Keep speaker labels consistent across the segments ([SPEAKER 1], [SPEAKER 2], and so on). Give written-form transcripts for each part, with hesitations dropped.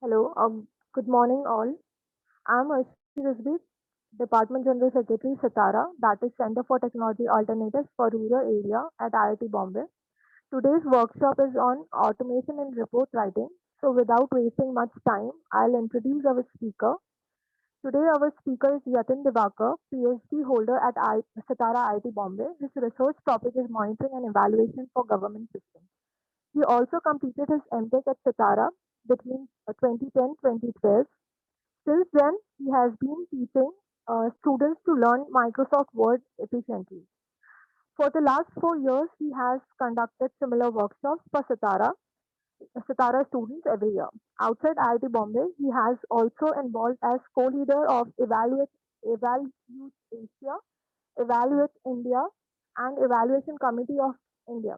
[SPEAKER 1] Hello, good morning all. I'm Arshi Rizvi, Department General Secretary Satara, that is Center for Technology Alternatives for Rural Area at IIT Bombay. Today's workshop is on automation in report writing. So without wasting much time, I'll introduce our speaker. Today our speaker is Yatin Divakar, PhD holder at Satara IIT Bombay. His research topic is monitoring and evaluation for government systems. He also completed his MTech at Satara between 2010-2012. Since then, he has been teaching students to learn Microsoft Word efficiently. For the last 4 years, he has conducted similar workshops for Satara students every year. Outside IIT Bombay, he has also involved as co-leader of Evaluate Asia, Evaluate India, and Evaluation Committee of India,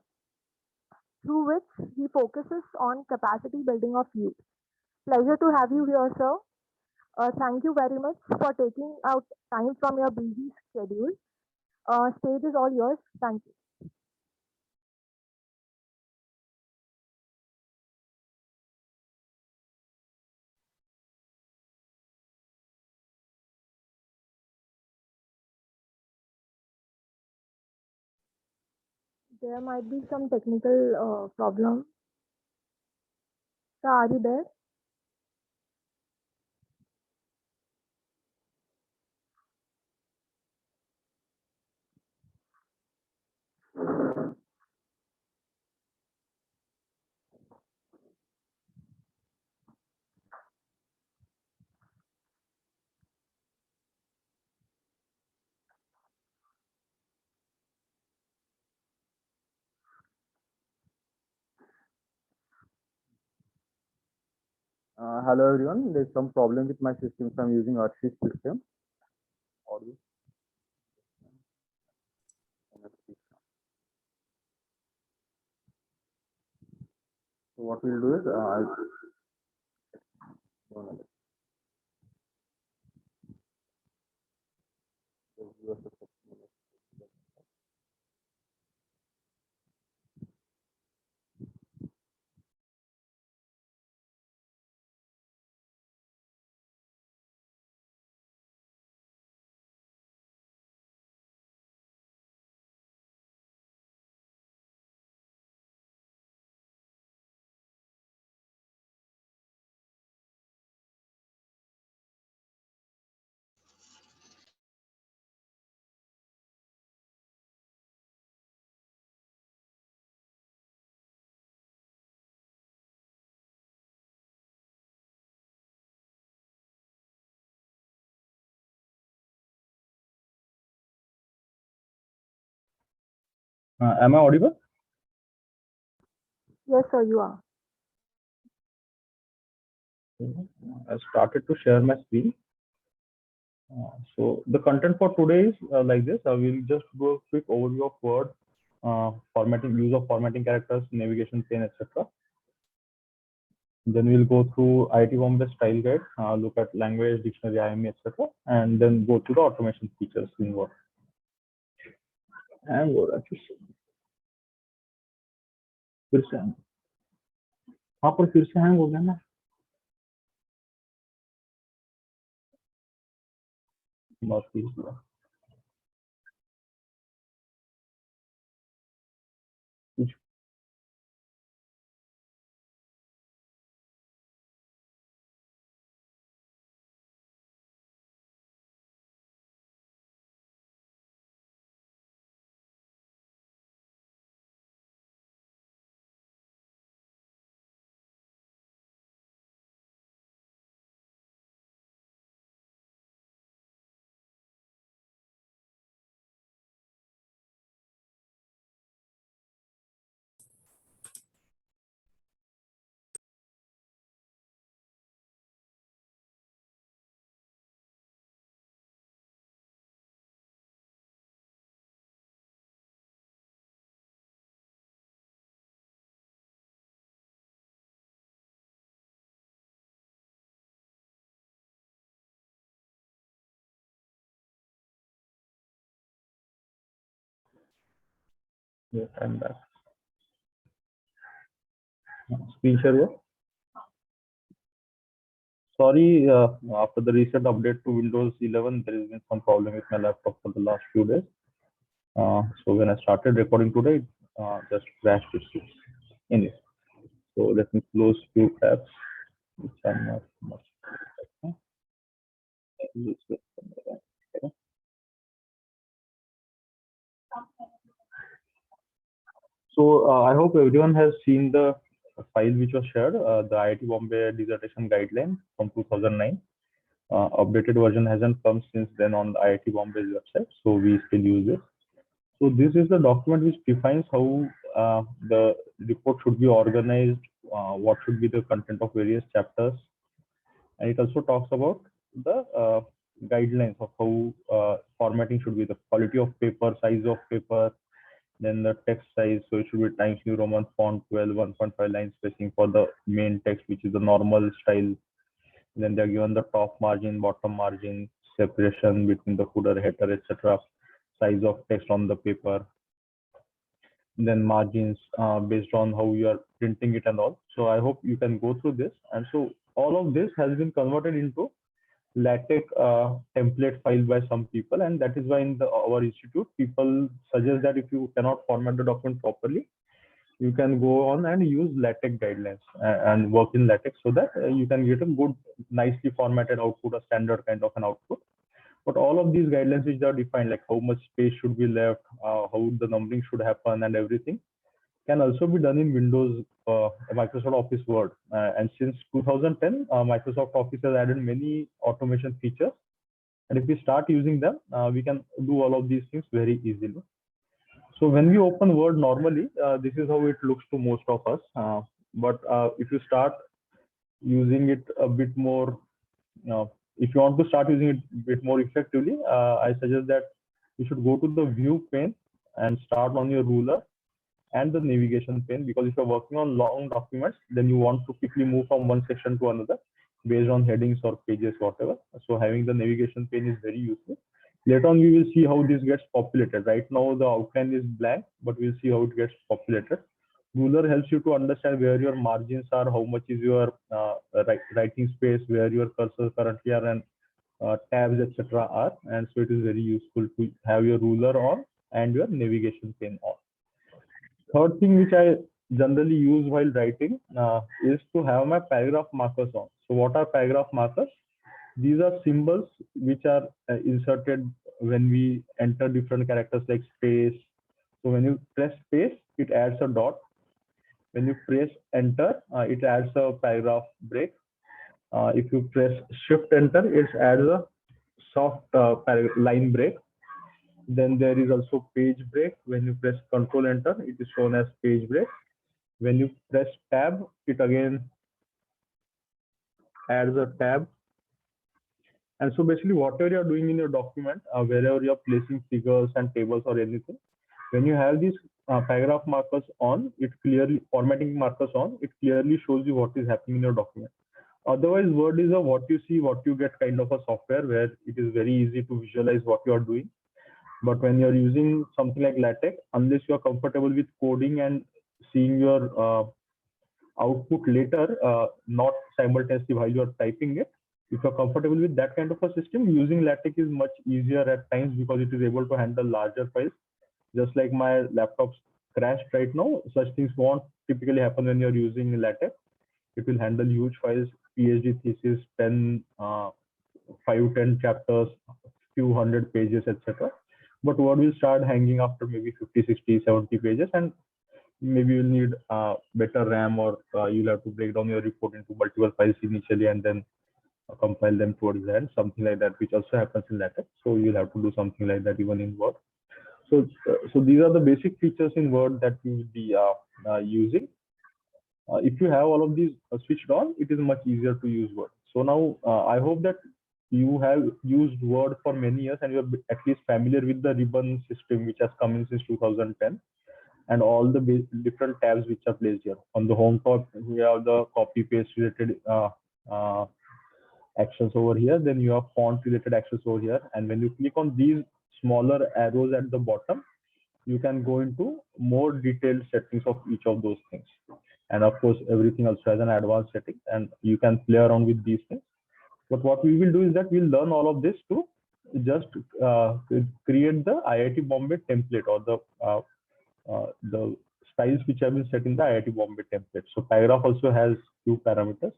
[SPEAKER 1] through which he focuses on capacity building of youth. Pleasure to have you here, sir. Thank you very much for taking out time from your busy schedule. Stage is all yours. Thank you. There might be some technical problem. Sir, are you there?
[SPEAKER 2] Hello everyone. There's some problem with my system, so I'm using Arshi's system. Audio. So what we'll do is am I audible?
[SPEAKER 1] Yes, sir, you are.
[SPEAKER 2] I started to share my screen. So the content for today is like this. I will just do a quick overview of Word, formatting, use of formatting characters, navigation pane, etc. Then we'll go through IIT Bombay style guide, look at language, dictionary, IME, etc. And then go to the automation features in Word. And Word actually. फिर से वहाँ पर फिर से hang हो गया ना बहुत ही कुछ Yes, I'm back. Screen share हुआ Sorry, after the recent update to Windows 11, there has been some problem with my laptop for the last few days. So when I started recording today, it just crashed itself. Anyway, so let me close few tabs, which are not much. So I hope everyone has seen the file which was shared, the IIT Bombay dissertation guideline from 2009. Updated version hasn't come since then on the IIT Bombay's website, so we still use it. So this is the document which defines how the report should be organized, what should be the content of various chapters, and it also talks about the guidelines of how formatting should be, the quality of paper, size of paper, then the text size. So it should be Times New Roman font 12, 1.5 line spacing for the main text, which is the normal style. Then they're given the top margin, bottom margin, separation between the footer, header, etc. Size of text on the paper, then margins based on how you are printing it and all. So I hope you can go through this. And so all of this has been converted into LaTeX template file by some people, and that is why in our institute people suggest that if you cannot format the document properly, you can go on and use LaTeX guidelines and work in LaTeX so that you can get a good, nicely formatted output, a standard kind of an output. But all of these guidelines which are defined, like how much space should be left, how the numbering should happen, and everything, can also be done in Windows, Microsoft Office Word. And since 2010, Microsoft Office has added many automation features. And if we start using them, we can do all of these things very easily. So when we open Word normally, this is how it looks to most of us. But if you start using it a bit more, if you want to start using it a bit more effectively, I suggest that you should go to the View pane and start on your ruler and the navigation pane, because if you're working on long documents, then you want to quickly move from one section to another based on headings or pages, whatever. So having the navigation pane is very useful. Later on, we will see how this gets populated. Right now, the outline is blank, but we'll see how it gets populated. Ruler helps you to understand where your margins are, how much is your writing space, where your cursor currently are, and tabs, etc. are. And so it is very useful to have your ruler on and your navigation pane on. Third thing which I generally use while writing is to have my paragraph markers on. So what are paragraph markers? These are symbols which are inserted when we enter different characters like space. So when you press space, it adds a dot. When you press enter, it adds a paragraph break. If you press shift enter, it adds a soft line break. Then there is also page break. When you press control enter, it is shown as page break. When you press tab, it again adds a tab. And so basically whatever you're doing in your document, wherever you're placing figures and tables or anything, when you have these paragraph markers on, it clearly, formatting markers on, it clearly shows you what is happening in your document. Otherwise, Word is a what you see, what you get kind of a software where it is very easy to visualize what you are doing. But when you're using something like LaTeX, unless you're comfortable with coding and seeing your output later, not simultaneously while you're typing it, if you're comfortable with that kind of a system, using LaTeX is much easier at times because it is able to handle larger files. Just like my laptop's crashed right now, such things won't typically happen when you're using LaTeX. It will handle huge files, PhD thesis, 5-10 chapters, few hundred pages, etc. But Word will start hanging after maybe 50, 60, 70 pages, and maybe you'll need better RAM, or you'll have to break down your report into multiple files initially and then compile them towards the end, something like that, which also happens in LaTeX. So you'll have to do something like that even in Word. So these are the basic features in Word that you will be using. If you have all of these switched on, it is much easier to use Word. So now I hope that you have used Word for many years and you're at least familiar with the ribbon system which has come in since 2010, and all the different tabs which are placed here. On the home tab, we have the copy paste related actions over here. Then you have font related actions over here. And when you click on these smaller arrows at the bottom, you can go into more detailed settings of each of those things. And of course, everything also has an advanced setting, and you can play around with these things. But what we will do is that we'll learn all of this to just create the IIT Bombay template, or the styles which have been set in the IIT Bombay template. So paragraph also has few parameters.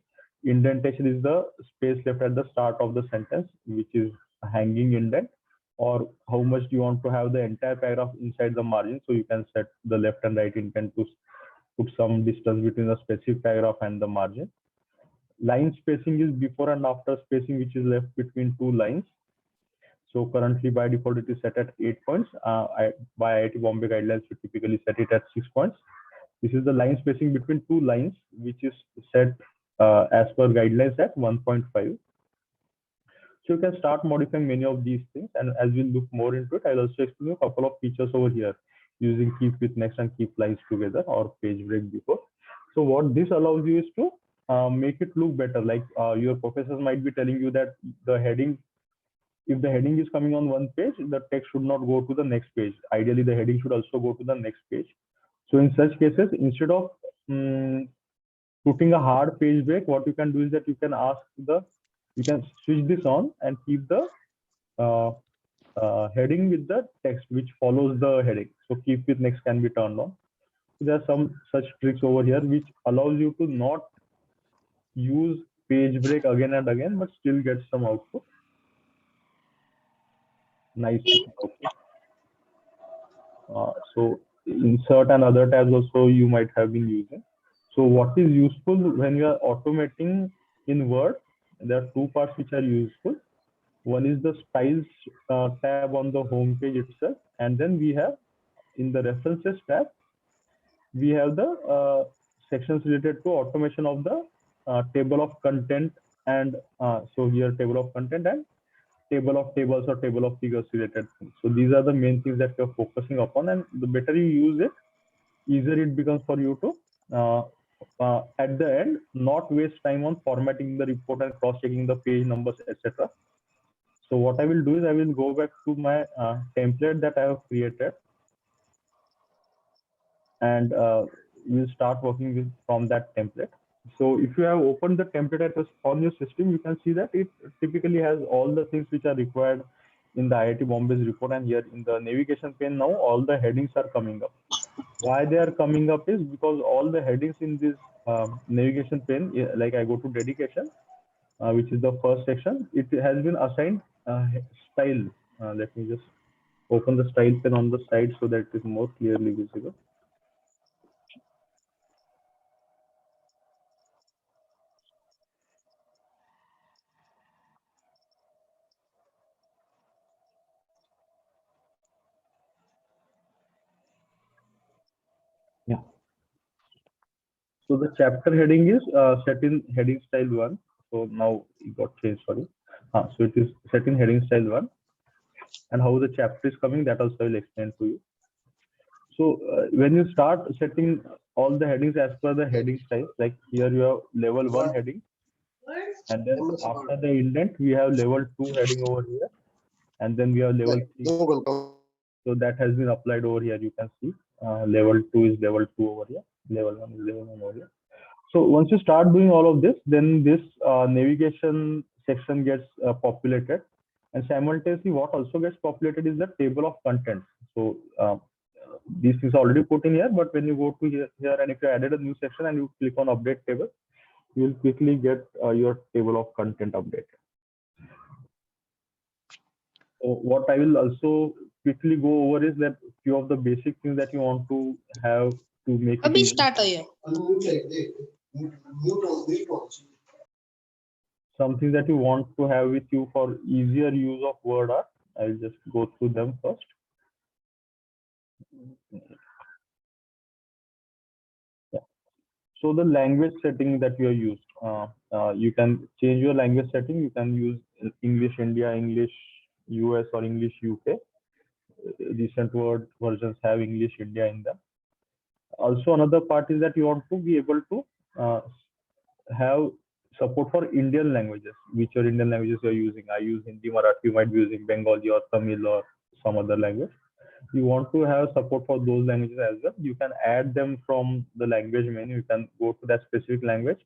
[SPEAKER 2] Indentation is the space left at the start of the sentence, which is a hanging indent, or how much do you want to have the entire paragraph inside the margin. So you can set the left and right intent to put some distance between the specific paragraph and the margin. Line spacing is before and after spacing, which is left between two lines. So currently by default it is set at 8 points. By IIT Bombay guidelines, we typically set it at 6 points. This is the line spacing between two lines, which is set as per guidelines at 1.5. So you can start modifying many of these things, and as we look more into it, I'll also explain a couple of features over here using keep with next and keep lines together, or page break before. So what this allows you is to make it look better. Like your professors might be telling you that the heading, if the heading is coming on one page, the text should not go to the next page. Ideally, the heading should also go to the next page. So in such cases, instead of putting a hard page break, what you can do is that you can switch this on and keep the heading with the text which follows the heading. So keep with next can be turned on. So there are some such tricks over here which allows you to not use page break again and again, but still get some output. Nice output. So insert and other tabs also you might have been using. So what is useful when you are automating in Word? There are two parts which are useful. One is the styles tab on the home page itself, and then we have in the references tab, we have the sections related to automation of the table of content, and so here table of content and table of tables or table of figures related things. So these are the main things that you're focusing upon, and the better you use it, easier it becomes for you to at the end not waste time on formatting the report and cross-checking the page numbers, etc. So what I will do is I will go back to my template that I have created, and we'll start working with from that template. So if you have opened the template on your system, you can see that it typically has all the things which are required in the IIT Bombay's report, and here in the navigation pane now all the headings are coming up. Why they are coming up is because all the headings in this navigation pane, like I go to dedication, which is the first section, it has been assigned style. Let me just open the style pane on the side so that it is more clearly visible. Yeah. So the chapter heading is set in heading style 1. So now it got changed, sorry. So it is set in heading style 1. And how the chapter is coming, that also I will explain to you. So when you start setting all the headings as per the heading style, like here you have level 1 heading, and then after the indent we have level 2 heading over here, and then we have level 3. So that has been applied over here. You can see level 2 is level 2 over here, level 1 is level 1 over here. So once you start doing all of this, then this navigation section gets populated, and simultaneously what also gets populated is the table of contents. So these things are already put in here, but when you go to here and if you added a new section and you click on update table, you will quickly get your table of content updated. So what I will also quickly go over is that few of the basic things that you want to have to make it easy. Something that you want to have with you for easier use of word art. I'll just go through them first. Yeah. So the language setting that you have used, you can change your language setting. You can use English India, English US, or English UK. Recent word versions have English India in them. Also, another part is that you want to be able to have support for Indian languages, which are Indian languages you are using. I use Hindi, Marathi, you might be using Bengali or Tamil or some other language. You want to have support for those languages as well. You can add them from the language menu. You can go to that specific language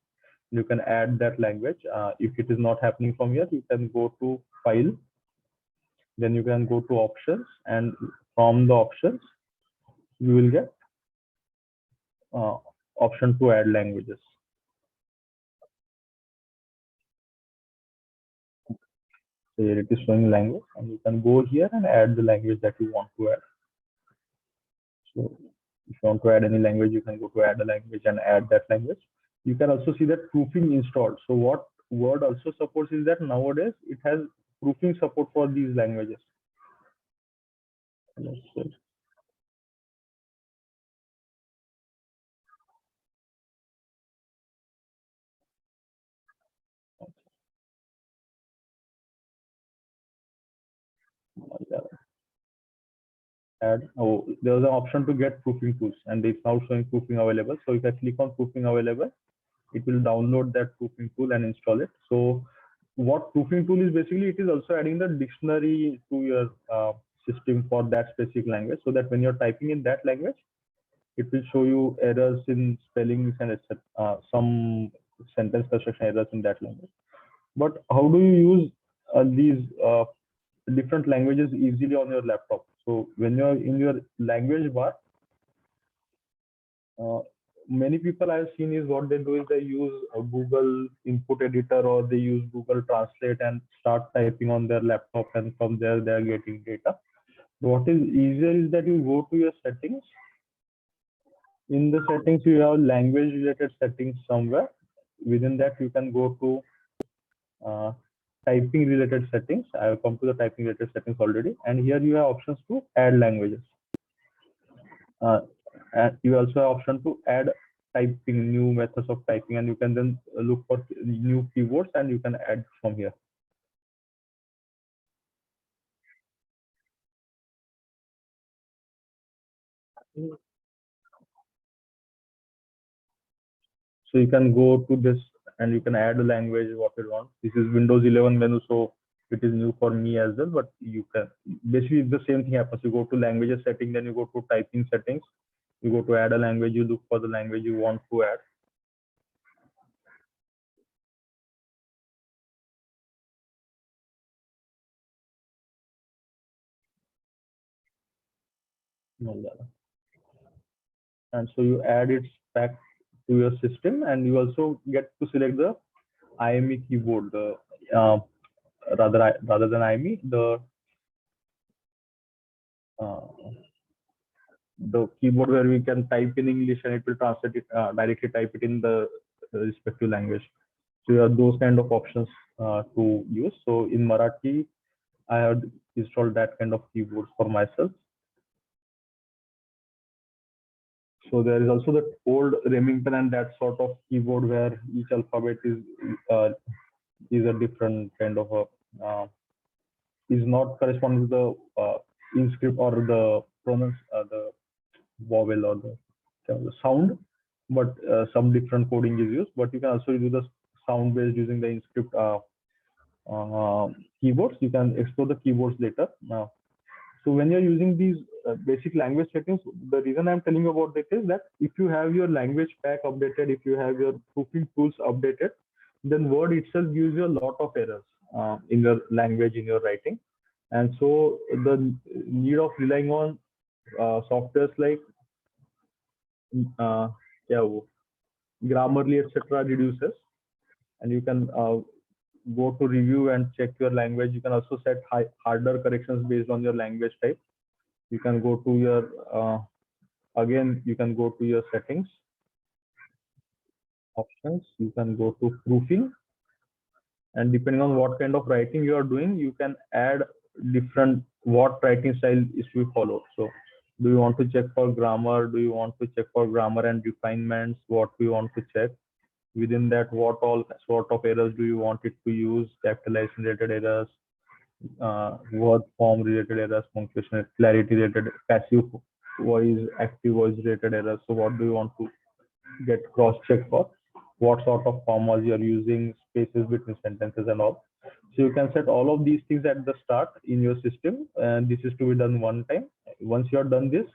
[SPEAKER 2] You can add that language. If it is not happening from here, you can go to file, then you can go to options, and from the options you will get option to add languages. So here it is showing language, and you can go here and add the language that you want to add. So if you want to add any language, you can go to add a language and add that language. You can also see that proofing installed. So what Word also supports is that nowadays it has proofing support for these languages. Add. Oh, there was an option to get proofing tools, and it's now showing proofing available. So if I click on proofing available, it will download that proofing tool and install it. So what proofing tool is basically, it is also adding the dictionary to your system for that specific language, so that when you're typing in that language, it will show you errors in spellings and some sentence construction errors in that language. But how do you use these different languages easily on your laptop? So when you're in your language bar, many people I've seen is what they do is they use a Google input editor, or they use Google Translate and start typing on their laptop, and from there they are getting data. What is easier is that you go to your settings. In the settings, you have language related settings somewhere. Within that, you can go to typing related settings. I have come to the typing related settings already, and here you have options to add languages. And you also have option to add typing, new methods of typing, and you can then look for new keywords and you can add from here. So you can go to this and you can add a language what you want. This is Windows 11 menu, so it is new for me as well, but you can basically the same thing happens. You go to languages setting, then you go to typing settings, you go to add a language, you look for the language you want to add. And so you add it back to your system, and you also get to select the IME keyboard, rather than IME, the keyboard where we can type in English and it will translate it, directly type it in the respective language. So you have those kind of options to use. So in Marathi, I have installed that kind of keyboard for myself. So there is also the old Remington and that sort of keyboard where each alphabet is a different kind of a is not corresponding to the inscript or the the vowel or the sound, but some different coding is used. But you can also do the sound based using the inscript keyboards. You can explore the keyboards later. So when you're using these basic language settings, the reason I'm telling you about this is that if you have your language pack updated, if you have your proofing tools updated, then Word itself gives you a lot of errors in your language, in your writing. And so the need of relying on softwares like Grammarly, etc., reduces, and you can go to review and check your language. You can also set harder corrections based on your language type. You can go to your again, you can go to your settings options. You can go to proofing, and depending on what kind of writing you are doing, you can add different what writing style is to be followed. So do you want to check for grammar? Do you want to check for grammar and refinements? What do you want to check? Within that, what all sort of errors do you want it to use? Capitalization related errors, word form related errors, punctuation, clarity related, passive voice, active voice related errors. So what do you want to get cross check for? What sort of commas you're using, spaces between sentences and all. So you can set all of these things at the start in your system, and this is to be done one time. Once you are done this,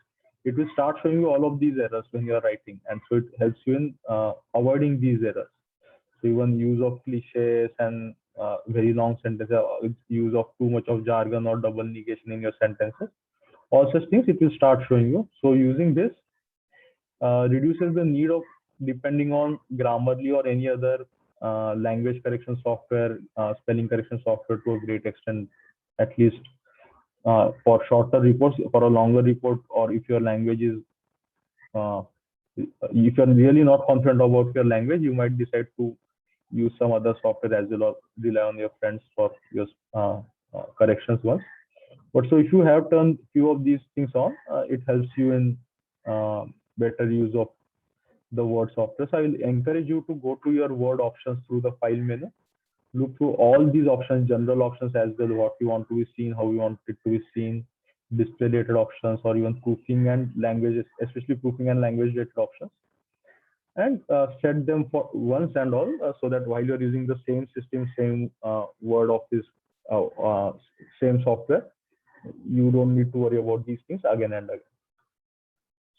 [SPEAKER 2] it will start showing you all of these errors when you are writing, and so it helps you in avoiding these errors. So even use of cliches and very long sentences, use of too much of jargon or double negation in your sentences, all such things it will start showing you. So using this reduces the need of depending on Grammarly or any other language correction software, spelling correction software to a great extent, at least for shorter reports. For a longer report, or if your language is if you're really not confident about your language, you might decide to use some other software as well, or rely on your friends for your corrections once. But so if you have turned few of these things on, it helps you in better use of the Word software. So I will encourage you to go to your Word options through the file menu. Look through all these options, general options as well, what you want to be seen, how you want it to be seen, display related options, or even proofing and languages, especially proofing and language related options. And set them for once and all, so that while you're using the same system, same Word Office, same software, you don't need to worry about these things again and again.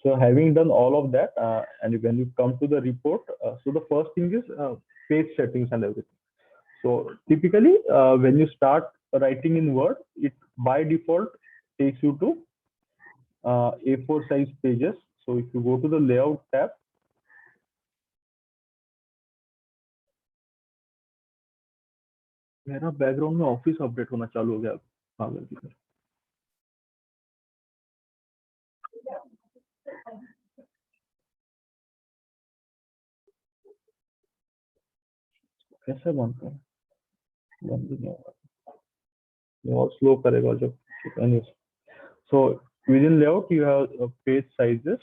[SPEAKER 2] So having done all of that, and when you come to the report, so the first thing is page settings and everything. So typically, when you start writing in Word, it by default takes you to A4 size pages. So if you go to the layout tab, मेरा background में office update होना चालू हो गया पागल की तरह। कैसे बंद करें? बंद नहीं होगा, और स्लो करेगा जब। Anyways, so within layout you have page sizes.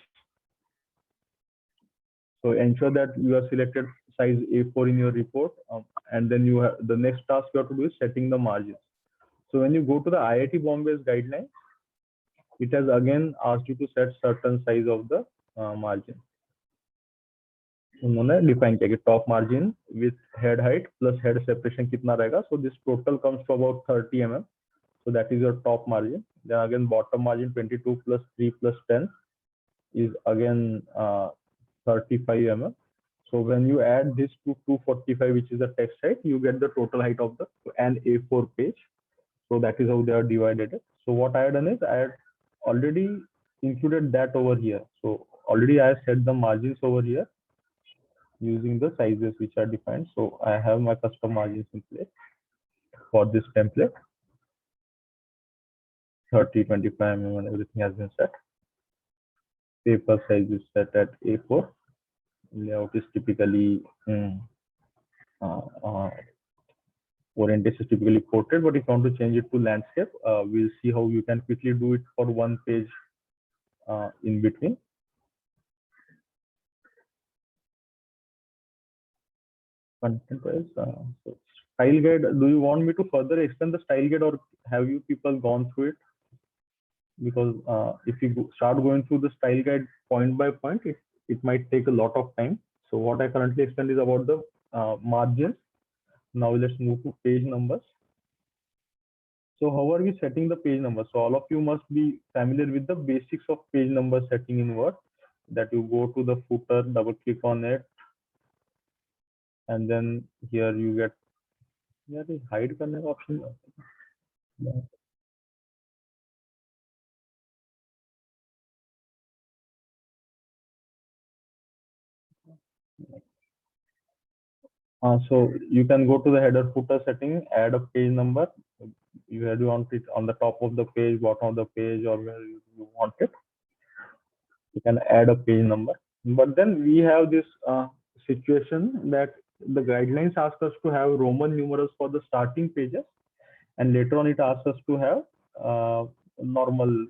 [SPEAKER 2] So ensure that you have selected size A4 in your report, and then you have the next task you have to do is setting the margins. So when you go to the IIT Bombay's guidelines, it has again asked you to set certain size of the margin. उन्होंने define किया कि top margin with head height plus head separation कितना रहेगा. So this total comes to about 30 mm. So that is your top margin. Then again bottom margin 22 plus 3 plus 10 is again 35 mm. So when you add this to 245, which is the text height, you get the total height of the an A4 page. So that is how they are divided. So what I have done is I had already included that over here. So already I have set the margins over here using the sizes which are defined. So I have my custom margins in place for this template. 30, 25 mm and everything has been set. Paper size is set at A4. Layout is typically orientation is typically portrait, but if you want to change it to landscape, we'll see how you can quickly do it for one page in between. Content wise, so style guide, do you want me to further explain the style guide, or have you people gone through it? Because if you start going through the style guide point by point, it might take a lot of time. So what I currently explained is about the margins. Now let's move to page numbers. So how are we setting the page numbers? So all of you must be familiar with the basics of page number setting in Word. That you go to the footer, double click on it, and then here you get the hide करने का option. So you can go to the header footer setting, add a page number. You want it on the top of the page, bottom of the page, or where you want it. You can add a page number. But then we have this situation that the guidelines ask us to have Roman numerals for the starting pages, and later on it asks us to have normal,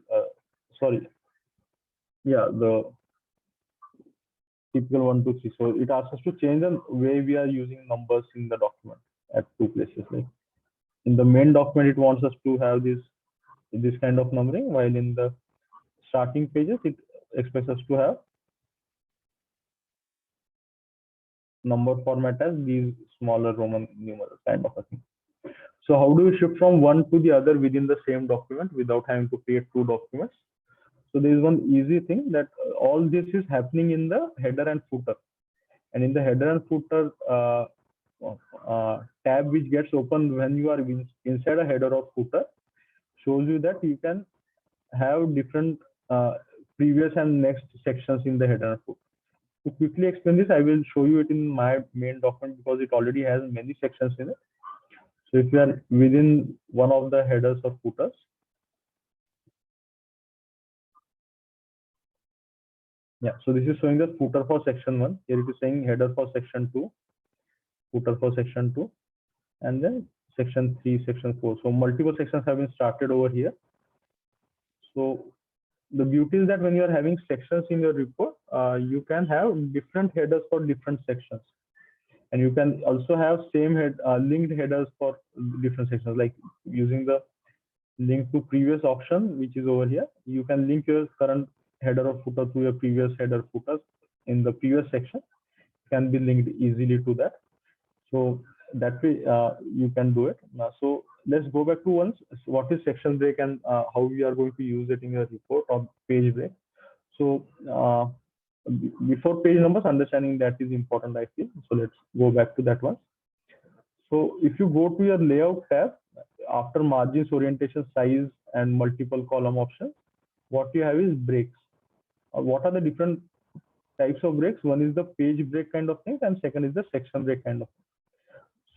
[SPEAKER 2] the typical 1, 2, 3. So it asks us to change the way we are using numbers in the document at two places. Like in the main document, it wants us to have this kind of numbering, while in the starting pages, it expects us to have number format as these smaller Roman numerals kind of a thing. So how do we shift from one to the other within the same document without having to create two documents? So there is one easy thing, that all this is happening in the header and footer. And in the header and footer tab which gets opened when you are inside a header or footer shows you that you can have different previous and next sections in the header and footer. To quickly explain this, I will show you it in my main document because it already has many sections in it. So if you are within one of the headers or footers, yeah, so this is showing the footer for section 1. Here it is saying header for section 2, footer for section 2, and then section 3, section 4. So multiple sections have been started over here. So the beauty is that when you are having sections in your report, you can have different headers for different sections. And you can also have same linked headers for different sections, like using the link to previous option, which is over here. You can link your current header or footer to your previous header footers in the previous section. Can be linked easily to that. So that way you can do it. So let's go back to once what is section break and how we are going to use it in your report or page break. So before page numbers, understanding that is important, I feel. So let's go back to that one. So if you go to your layout tab, after margins, orientation, size, and multiple column options, what you have is breaks. What are the different types of breaks? One is the page break kind of thing, and second is the section break kind of thing.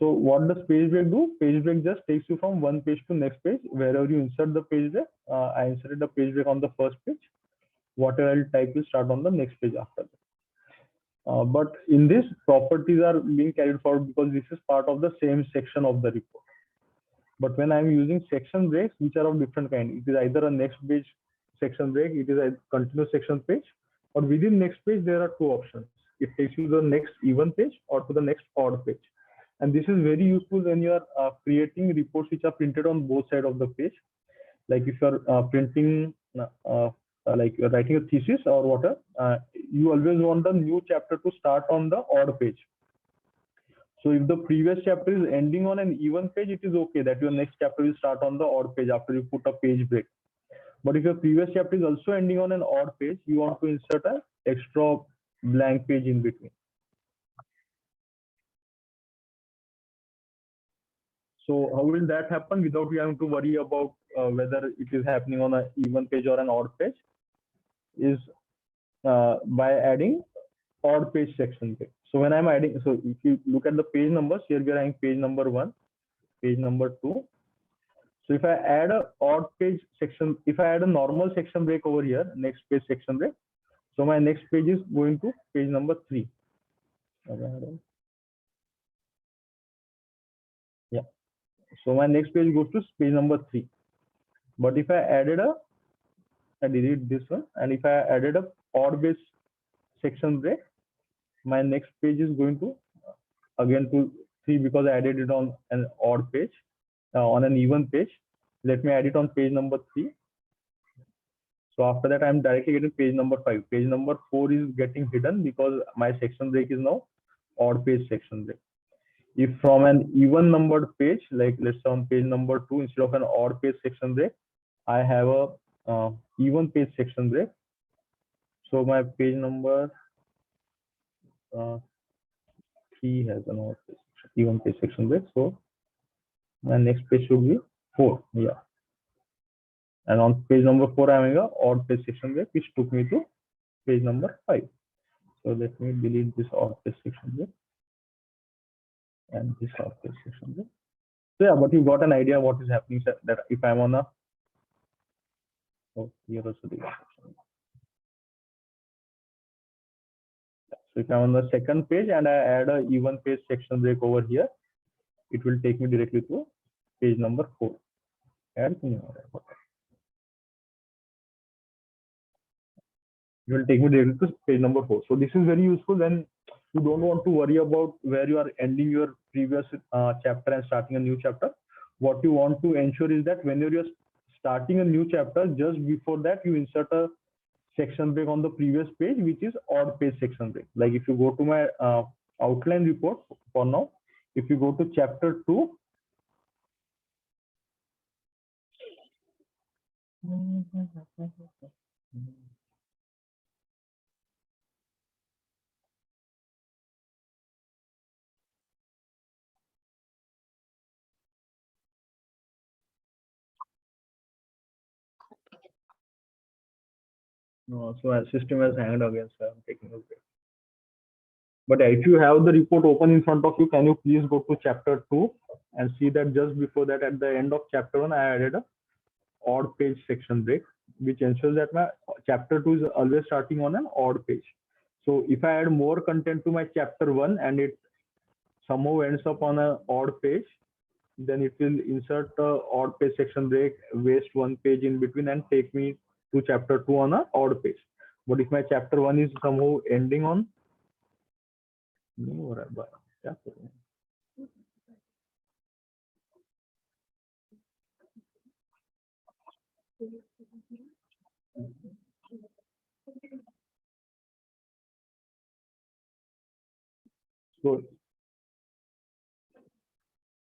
[SPEAKER 2] So what does page break do? Page break just takes you from one page to next page. Wherever you insert the page break, I inserted the page break on the first page. Whatever I'll type will start on the next page after that. But in this, properties are being carried forward because this is part of the same section of the report. But when I'm using section breaks, which are of different kind, it is either a next page section break, it is a continuous section page, or within next page, there are two options. It takes you to the next even page or to the next odd page. And this is very useful when you are creating reports which are printed on both sides of the page. Like if you're printing, like you're writing a thesis or whatever, you always want the new chapter to start on the odd page. So if the previous chapter is ending on an even page, it is okay that your next chapter will start on the odd page after you put a page break. But if your previous chapter is also ending on an odd page, you want to insert an extra blank page in between. So how will that happen without you having to worry about whether it is happening on an even page or an odd page? Is by adding odd page section break. So when I'm adding, so if you look at the page numbers, here we are having page number 1, page number 2. So if I add a odd page section, if I add a normal section break over here, next page section break, so my next page is going to page number 3. Yeah. So my next page goes to page number 3. But if I added I delete this one, and if I added a odd base section break, my next page is going to again to 3 because I added it on an odd page, on an even page. Let me add it on page number 3. So after that, I'm directly getting page number 5. Page number 4 is getting hidden because my section break is now odd page section break. If from an even numbered page, like let's say on page number 2, instead of an odd page section break, I have a even page section break. So my page number 3 has an odd page, even page section break. So my next page should be 4. Yeah. And on page number 4, I'm having a odd page section break, which took me to page number 5. So let me delete this odd page section break and this odd page section break. So yeah, but you got an idea what is happening, that if I'm on a, oh, here also the section. So if I'm on the second page and I add a even page section break over here, it will take me directly to page number 4. It will take me directly to page number 4. So this is very useful when you don't want to worry about where you are ending your previous chapter and starting a new chapter. What you want to ensure is that whenever you're starting a new chapter, just before that you insert a section break on the previous page, which is odd page section break. Like if you go to my outline report for now, if you go to chapter 2, No, so my system has hanged again, so I'm taking a break. But if you have the report open in front of you, can you please go to chapter 2 and see that just before that, at the end of chapter 1, I added a odd page section break, which ensures that my chapter 2 is always starting on an odd page. So if I add more content to my chapter 1 and it somehow ends up on an odd page, then it will insert the odd page section break, waste one page in between, and take me to chapter 2 on an odd page. But if my chapter 1 is somehow ending on नहीं हो रहा है बार क्या करूं so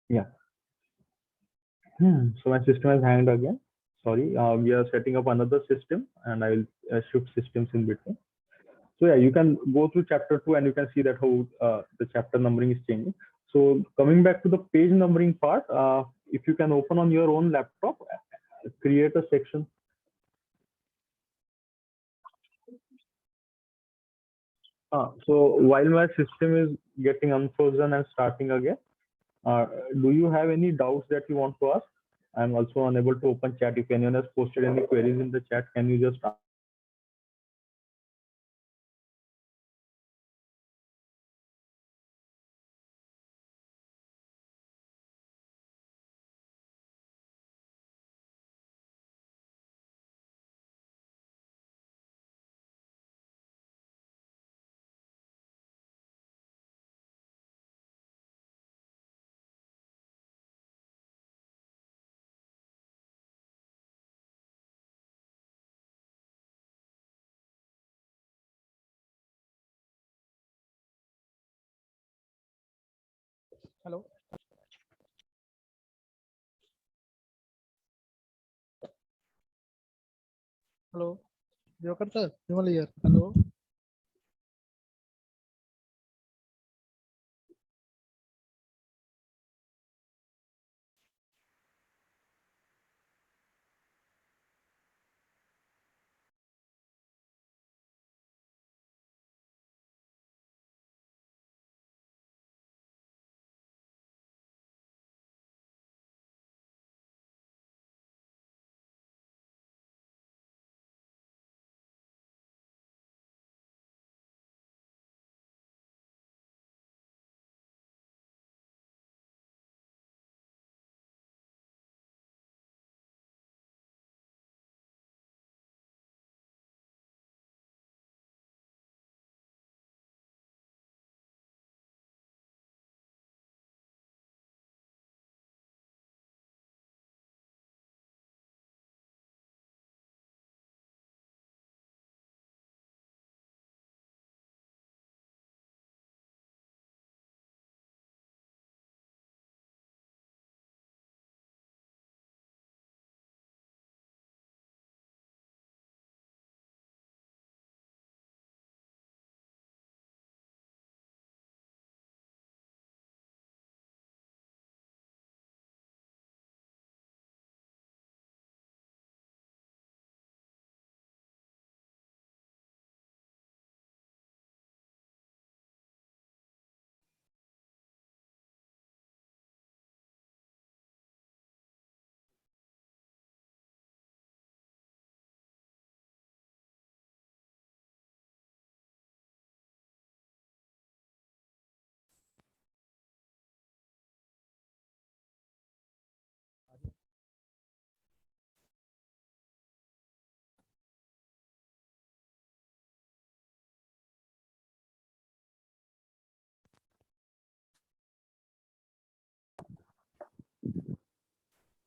[SPEAKER 2] yeah so my system has hanged again. Sorry, we are setting up another system and I will shift systems in between. So yeah, you can go through chapter 2 and you can see that how the chapter numbering is changing. So coming back to the page numbering part, if you can open on your own laptop, create a section. So while my system is getting unfrozen and starting again, do you have any doubts that you want to ask? I'm also unable to open chat. If anyone has posted any queries in the chat, can you just ask?
[SPEAKER 3] Hello. Hello. Joker sir, Vimal here. Hello.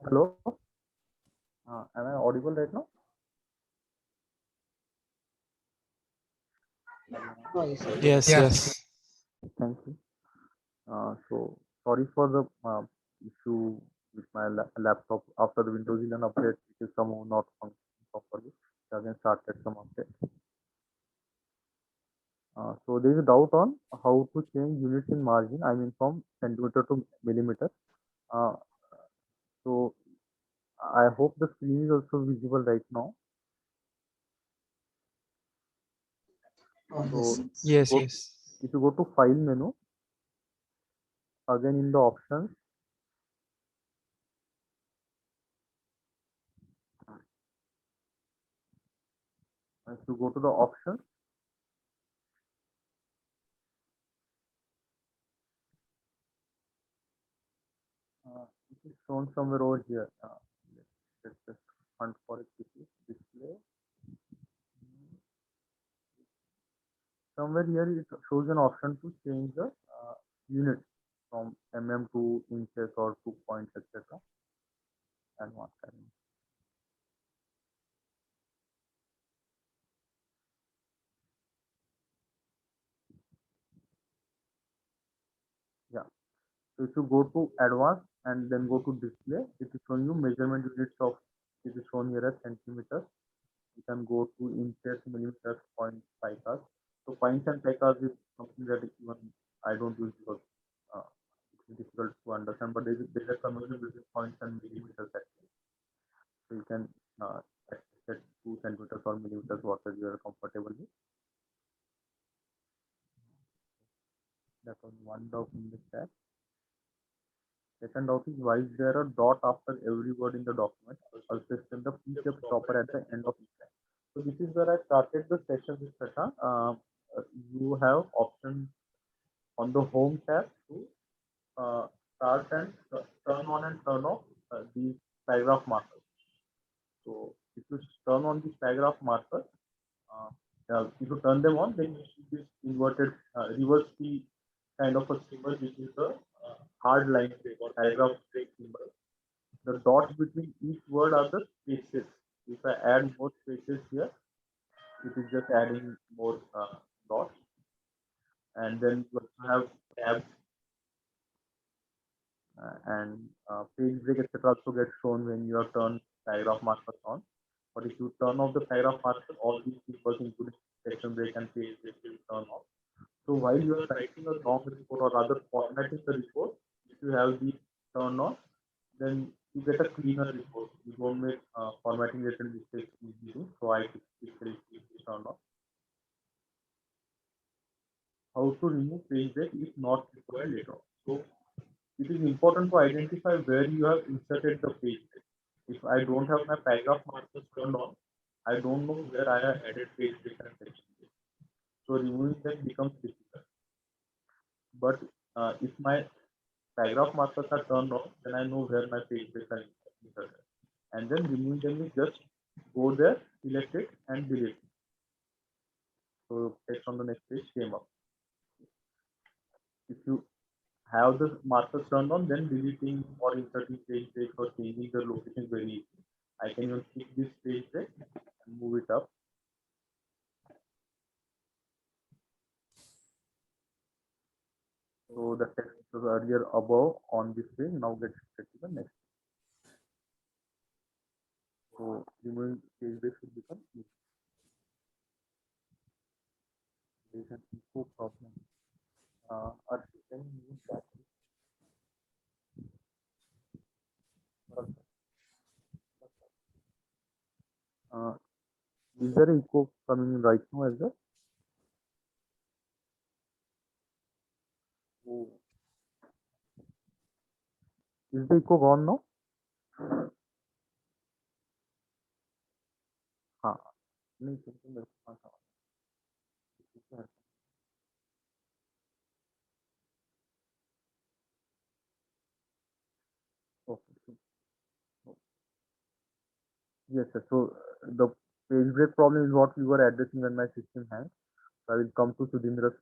[SPEAKER 2] Hello, am I audible right now?
[SPEAKER 4] Yes,
[SPEAKER 3] Yeah.
[SPEAKER 4] yes.
[SPEAKER 2] Thank you. So sorry for the issue with my laptop after the Windows 11 update, which is somehow not functioning properly. So again, started some update. So there is a doubt on how to change units in margin. I mean, from centimeter to millimeter. Uh, so I hope the screen is also visible right now. So
[SPEAKER 3] Yes,
[SPEAKER 2] go,
[SPEAKER 3] yes.
[SPEAKER 2] if you go to file menu, again in the options, if you go to the options, it is shown somewhere over here. Let's just hunt for it quickly. Display. Somewhere here it shows an option to change the unit from mm to inches or to points, etc. And what kind. Yeah. So if you go to advanced and then go to display, it is showing you measurement units of, it is shown here as centimeters. You can go to inches, millimeters, points, pikas. So points and pikas is something that even I don't use because uh, it's difficult to understand. But there is a conversion between points and millimeters actually. So you can set 2 centimeters or millimeters, whatever you are comfortable with. That was one doubt in the chat. Second doubt is why is there a dot after every word in the document? Also, extend the p stopper at the end of each line. So this is where I started the session with Sasha. You have options on the home tab to start and turn on and turn off these paragraph markers. So if you turn on these paragraph markers, if you turn them on, then you see this inverted reverse P kind of a symbol, which is the hard line or paragraph break symbol. The dots between each word are the spaces. If I add more spaces here, it is just adding more dots. And then you have tabs and page break, etc. also gets shown when you have turned paragraph markers on. But if you turn off the paragraph markers, all these symbols, including section break and page break, will turn off. So while you are writing a long report or rather formatting the report, if you have these turned on, then you get a cleaner report. You don't make formatting related mistakes easily. So I typically keep it turned on. How to remove page break if not required later on. So it is important to identify where you have inserted the page break. If I don't have my paragraph markers turned on, I don't know where I have added page break and section break. So removing them becomes difficult. But if my paragraph markers are turned on, then I know where my page breaks are inserted. And then removing them is just go there, select it, and delete it. So text on the next page came up. If you have the markers turned on, then deleting or inserting page breaks or changing the location is very easy. I can even pick this page break and move it up. So the text was earlier above on this page, now gets set to the next. So removing page break should become easy. There is an echo problem. Arshit, can you mute that? Is there an echo coming right now as well? Oh. Is the echo gone now? हाँ नहीं क्योंकि मेरे पास okay. Yes, sir. So the page break problem is what we were addressing when my system hangs. So I will come to Sudhindra's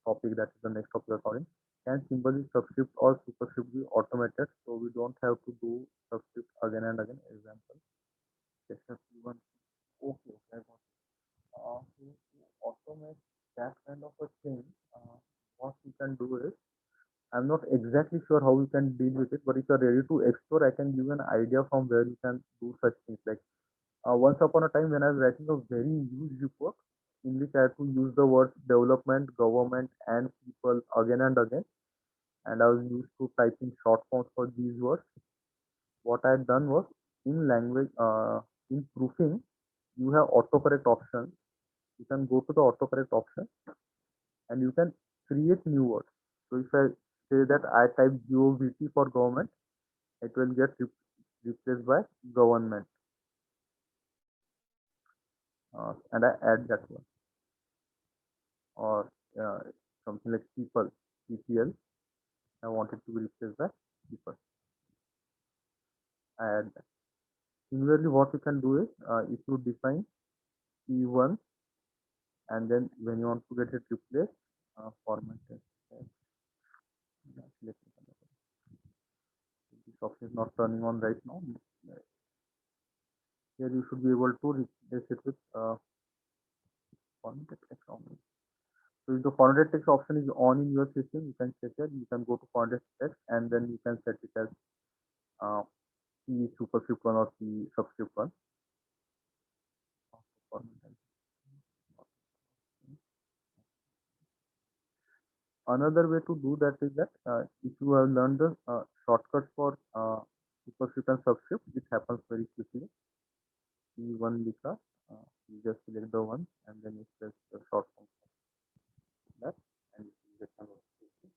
[SPEAKER 2] topic, that is the next topic according. Can symbolic subscript or superscript be automated so we don't have to do subscript again and again? Example. Section one. Okay, I got it. To automate that kind of a thing, what we can do is, I'm not exactly sure how you can deal with it, but if you're ready to explore, I can give you an idea from where you can do such things. Like once upon a time, when I was writing a very huge report, in which I had to use the words development, government, and people again and again, and I was used to typing short forms for these words. What I had done was in language, in proofing, you have autocorrect options. you can go to the autocorrect option and you can create new words. So if I say that I type GOVT for government, it will get replaced by government, and I add that one. Or something like people, PPL, I want it to be replaced by people. I add that. Similarly, what you can do is if you define P1 and then when you want to get it replaced, format it. This option is not turning on right now. Here you should be able to replace it with formatted text only. So if the formatted text option is on in your system, you can check it. You can go to formatted text and then you can set it as P superscript 1 or P subscript 1. Another way to do that is that if you have learned the shortcut for superscript and subscript, it happens very quickly. P1 Lika, you just select the one and then you press the short form that and you get the notification.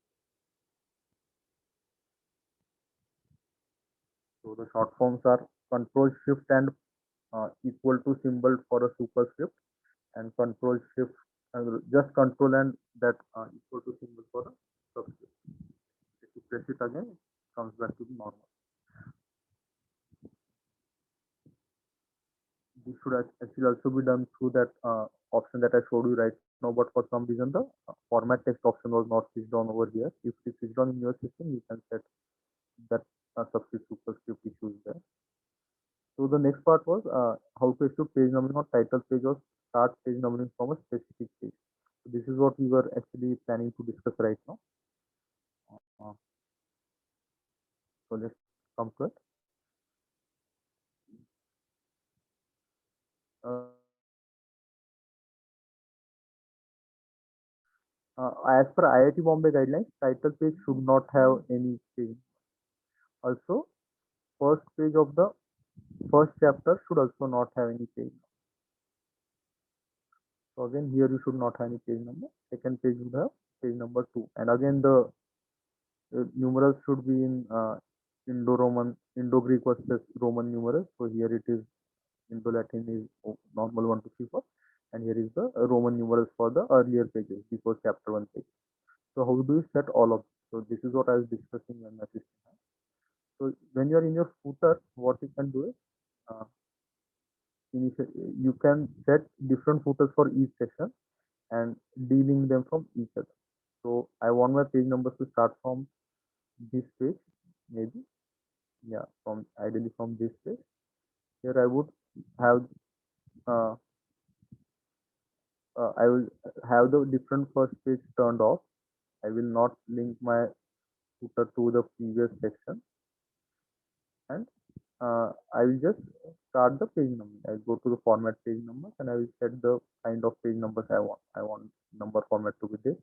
[SPEAKER 2] So the short forms are Control Shift and equal to symbol for a superscript, and Control Shift just control and that equal to symbol for a subscript. If you press it again, it comes back to the normal. This should actually also be done through that option that I showed you right now, but for some reason the format text option was not switched on over here. If it is switched on in your system, you can set that subscript superscript issues there. So the next part was how to issue page numbering or title page or start page numbering from a specific page. So this is what we were actually planning to discuss right now. So let's come to it. As per IIT Bombay guidelines, title page should not have any page. Also, first page of the first chapter should also not have any page. So again, here you should not have any page number. Second page would have page number 2, and again the numerals should be in Indo-Roman, Indo-Greek versus Roman numerals. So here it is Indo-Latin is normal 1 to 3 4, and here is the Roman numerals for the earlier pages before chapter 1 page. So how do you set all of this? So this is what I was discussing in my system. So when you are in your footer, what you can do is you can set different footers for each section and delink them from each other. So I want my page numbers to start from this page, maybe, yeah, from ideally from this page. Here I would have I will have the different first page turned off. I will not link my footer to the previous section, and I will just start the page number. I go to the format page numbers and I will set the kind of page numbers I want. I want number format to be this.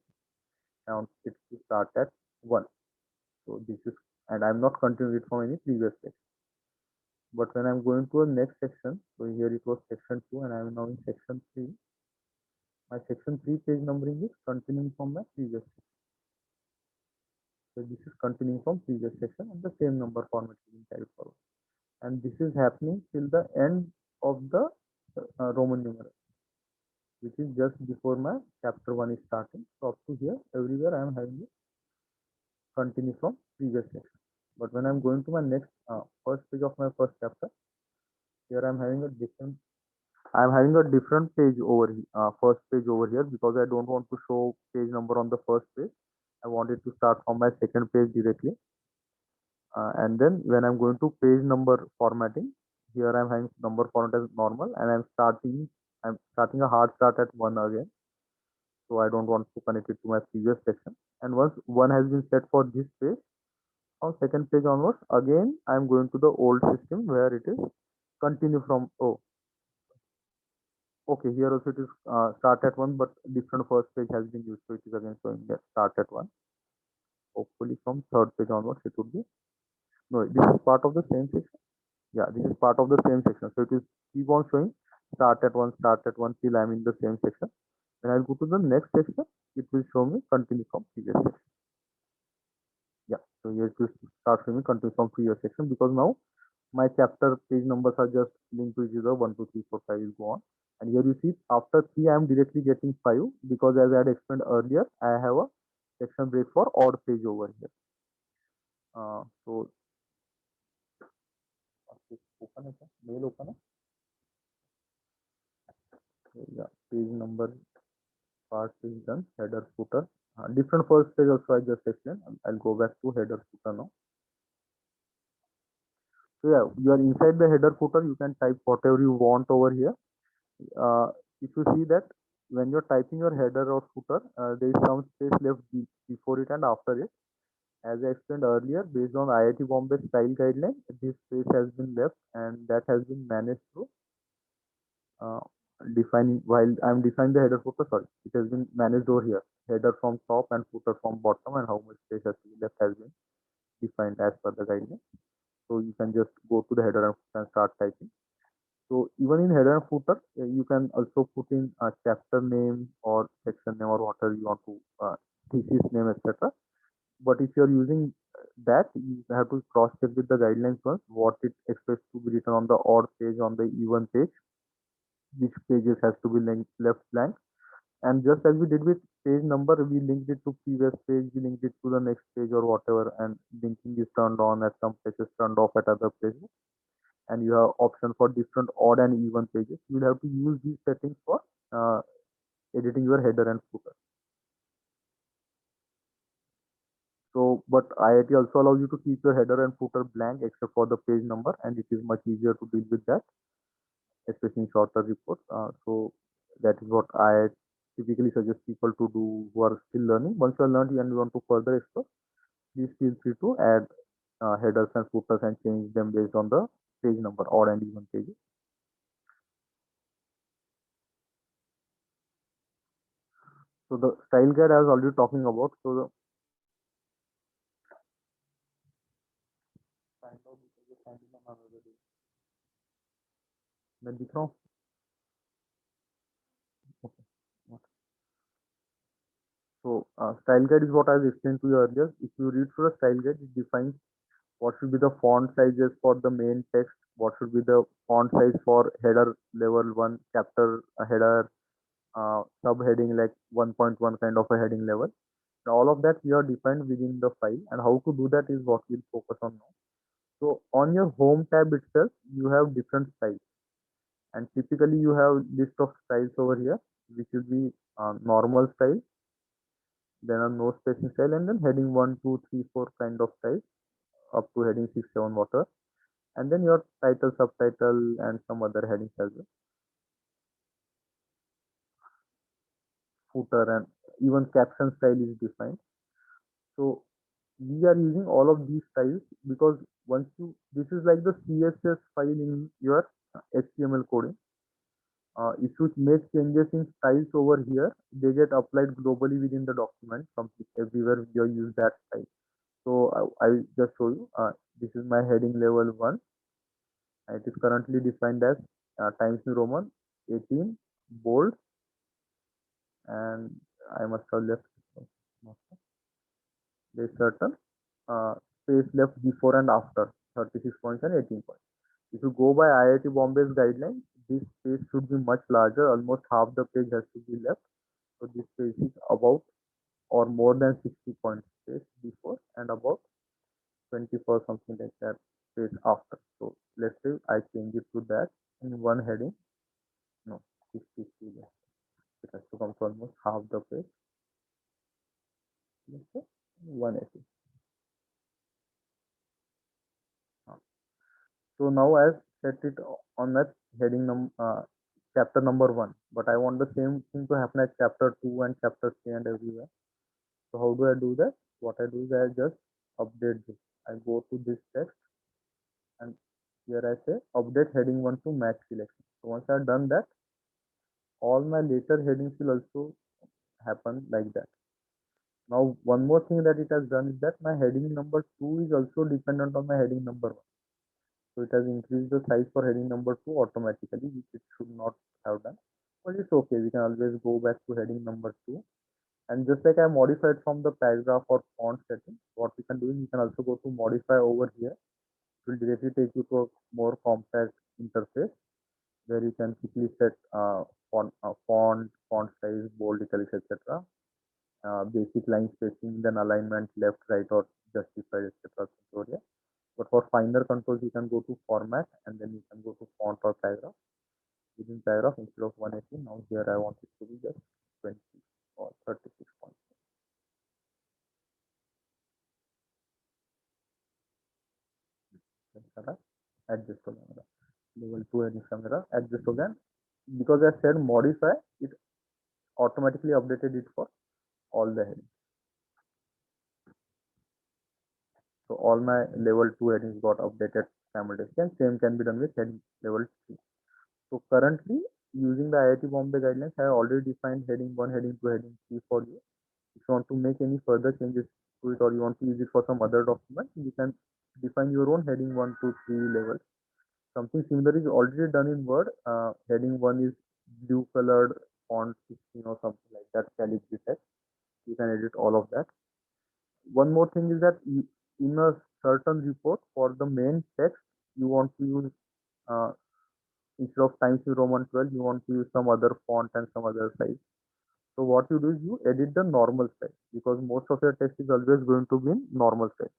[SPEAKER 2] I want it to start at 1. So this is, and I'm not continuing it from any previous section. But when I'm going to the next section, so here it was section 2 and I'm now in section 3. My section 3 page numbering is continuing from my previous section. So this is continuing from previous section and the same number format is being carried forward. And this is happening till the end of the Roman numeral, which is just before my chapter 1 is starting. So up to here, everywhere I am having it continue from previous section. But when I'm going to my next first page of my first chapter, here I'm having a different page over here, first page over here, because I don't want to show page number on the first page. I want it to start from my second page directly. And then when I'm going to page number formatting, here I'm having number format as normal, and I'm starting a hard start at 1 again. So I don't want to connect it to my previous section. And once 1 has been set for this page, on second page onwards, again I'm going to the old system where it is continue from okay, here also it is start at 1, but different first page has been used, so it is again showing that start at 1. Hopefully from third page onwards it would be, no, this is part of the same section. Yeah, this is part of the same section, so it is keep on showing
[SPEAKER 4] start at one till I'm in the same section. When I'll go to the next section, it will show me continue from previous section. Yeah, so here it will start showing me continue from previous section because now my chapter page numbers are just linked to each other. 1, 2, 3, 4, 5 will go on. And here you see after 3 I am directly getting 5 because as I had explained earlier, I have a section break for odd page over here. So open it, mail open it. So yeah, page number part is done. Header footer. Different first page also I just explained. I'll go back to header footer now. So yeah, you are inside the header footer. You can type whatever you want over here. If you see that when you're typing your header or footer, there is some space left before it and after it. As I explained earlier, based on IIT Bombay style guideline, this space has been left and that has been managed through defining while I'm defining the header footer. Sorry, it has been managed over here. Header from top and footer from bottom, and how much space has to be left has been defined as per the guideline. So you can just go to the header and footer and start typing. So even in header and footer, you can also put in a chapter name or section name or whatever you want to, thesis name, etc. But if you're using that, you have to cross check with the guidelines once what it expects to be written on the odd page, on the even page, which pages has to be left blank. And just as we did with page number, we linked it to previous page, we linked it to the next page or whatever, and linking is turned on at some places, turned off at other places. And you have option for different odd and even pages. You will have to use these settings for editing your header and footer. So, but IIT also allows you to keep your header and footer blank except for the page number, and it is much easier to deal with that, especially in shorter reports. So that is what I typically suggest people to do who are still learning. Once you are learned and you want to further explore, please feel free to add headers and footers and change them based on the page number, odd and even pages. So the style guide I was already talking about. So the मैं दिख रहा हूँ. Okay. So style guide is what I was explained to you earlier. If you read through the style guide, it defines what should be the font sizes for the main text, what should be the font size for header level 1, chapter header, subheading like 1.1 kind of a heading level. And all of that we are defined within the file, and how to do that is what we'll focus on now. So on your home tab itself, you have different styles, and typically you have list of styles over here, which will be normal style, then a no spacing style, and then heading 1, 2, 3, 4 kind of style up to heading 6, 7 whatever, and then your title, subtitle, and some other headings as well, footer, and even caption style is defined. So we are using all of these styles because once you, this is like the CSS file in your HTML coding. If you make changes in styles over here, they get applied globally within the document. Everywhere you use that style. So I will just show you. This is my heading level 1. It is currently defined as Times New Roman 18 bold, and I must have left there's certain space left before and after 36 points and 18 points. If you go by IIT Bombay's guidelines, this space should be much larger. Almost half the page has to be left. So this page is about or more than 60 points space before and about 24 something like that space after. So let's say I change it to that in one heading. No, 63 left. It has to come to almost half the page. Let's say 180. So now I've set it on that heading chapter number 1, but I want the same thing to happen at chapter 2 and chapter 3 and everywhere. So how do I do that? What I do is I just update this. I go to this text and here I say update heading 1 to match selection. So once I've done that, all my later headings will also happen like that. Now one more thing that it has done is that my heading number 2 is also dependent on my heading number 1. So it has increased the size for heading number 2 automatically, which it should not have done. But it's okay. We can always go back to heading number 2. And just like I modified from the paragraph or font setting, what we can do is we can also go to modify over here. It will directly take you to a more compact interface where you can quickly set font size, bold, italics, etc. Basic line spacing, then alignment, left, right, or justified, etc. Tutorial. But for finer controls, you can go to format and then you can go to font or paragraph. Within paragraph, instead of 180, now here I want it to be just 20 or 36 points. Adjust हो जाएगा level 2 heading camera adjust हो गया because I said modify it automatically updated it for all the headings. So all my level 2 headings got updated simultaneously, and same can be done with heading level 3. So currently using the IIT Bombay guidelines, I have already defined heading 1, heading 2, heading 3 for you. If you want to make any further changes to it or you want to use it for some other document, you can define your own heading 1, 2, 3 levels. Something similar is already done in Word. Heading 1 is blue colored font 16 or something like that, calibri text. You can edit all of that. One more thing is that in a certain report for the main text, you want to use instead of Times New Roman 12, you want to use some other font and some other size. So what you do is you edit the normal size because most of your text is always going to be in normal size.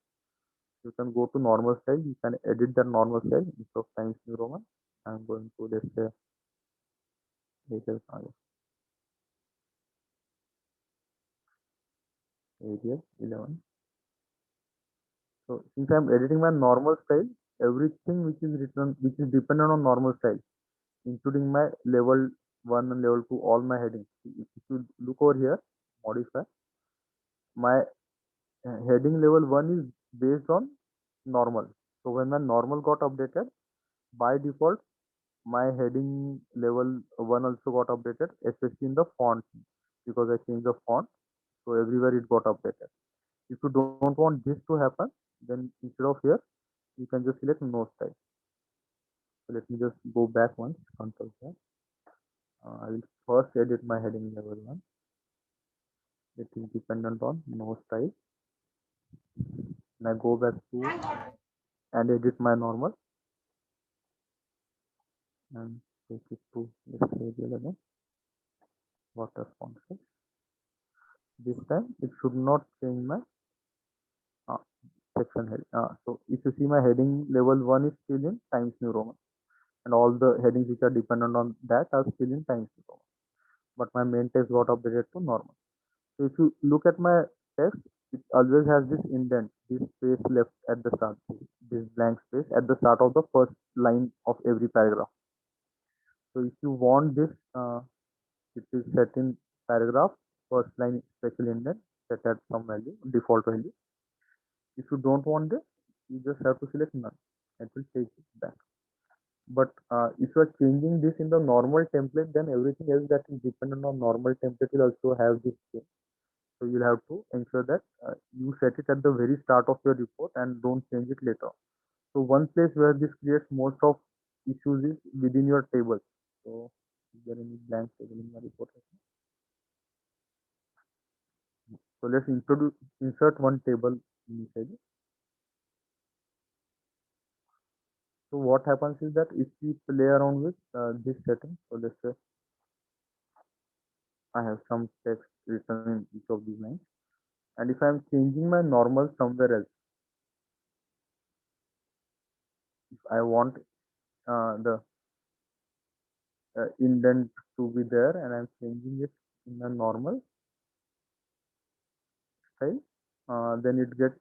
[SPEAKER 4] You can go to normal size, you can edit the normal size instead of Times New Roman. I'm going to let's say Arial 11. So since I'm editing my normal style, everything which is written, which is dependent on normal style, including my level 1 and level 2, all my headings. If you look over here, modify, my heading level 1 is based on normal. So when my normal got updated, by default, my heading level 1 also got updated, especially in the font, because I changed the font. So everywhere it got updated. If you don't want this to happen, then instead of here, you can just select no style. So let me just go back once, control here. I will first edit my heading level 1. It is dependent on no style. And I go back to and edit my normal and take it to let's say again water font size. This time it should not change my section head. So if you see my heading level 1 is still in Times New Roman and all the headings which are dependent on that are still in Times New Roman. But my main text got updated to normal. So if you look at my text, it always has this indent, this space left at the start, this blank space at the start of the first line of every paragraph. So if you want this, it is set in paragraph, first line special indent, set at some value, default value. If you don't want this, you just have to select none. It will take it back. But if you are changing this in the normal template, then everything else that is dependent on normal template will also have this change. So you'll have to ensure that you set it at the very start of your report and don't change it later. So one place where this creates most of issues is within your table. So is there any blank table in my report? So let's insert one table initially. So what happens is that if we play around with this setting, so let's say I have some text written in each of these lines, and if I'm changing my normal somewhere else, if I want the indent to be there and I'm changing it in a normal style, then it gets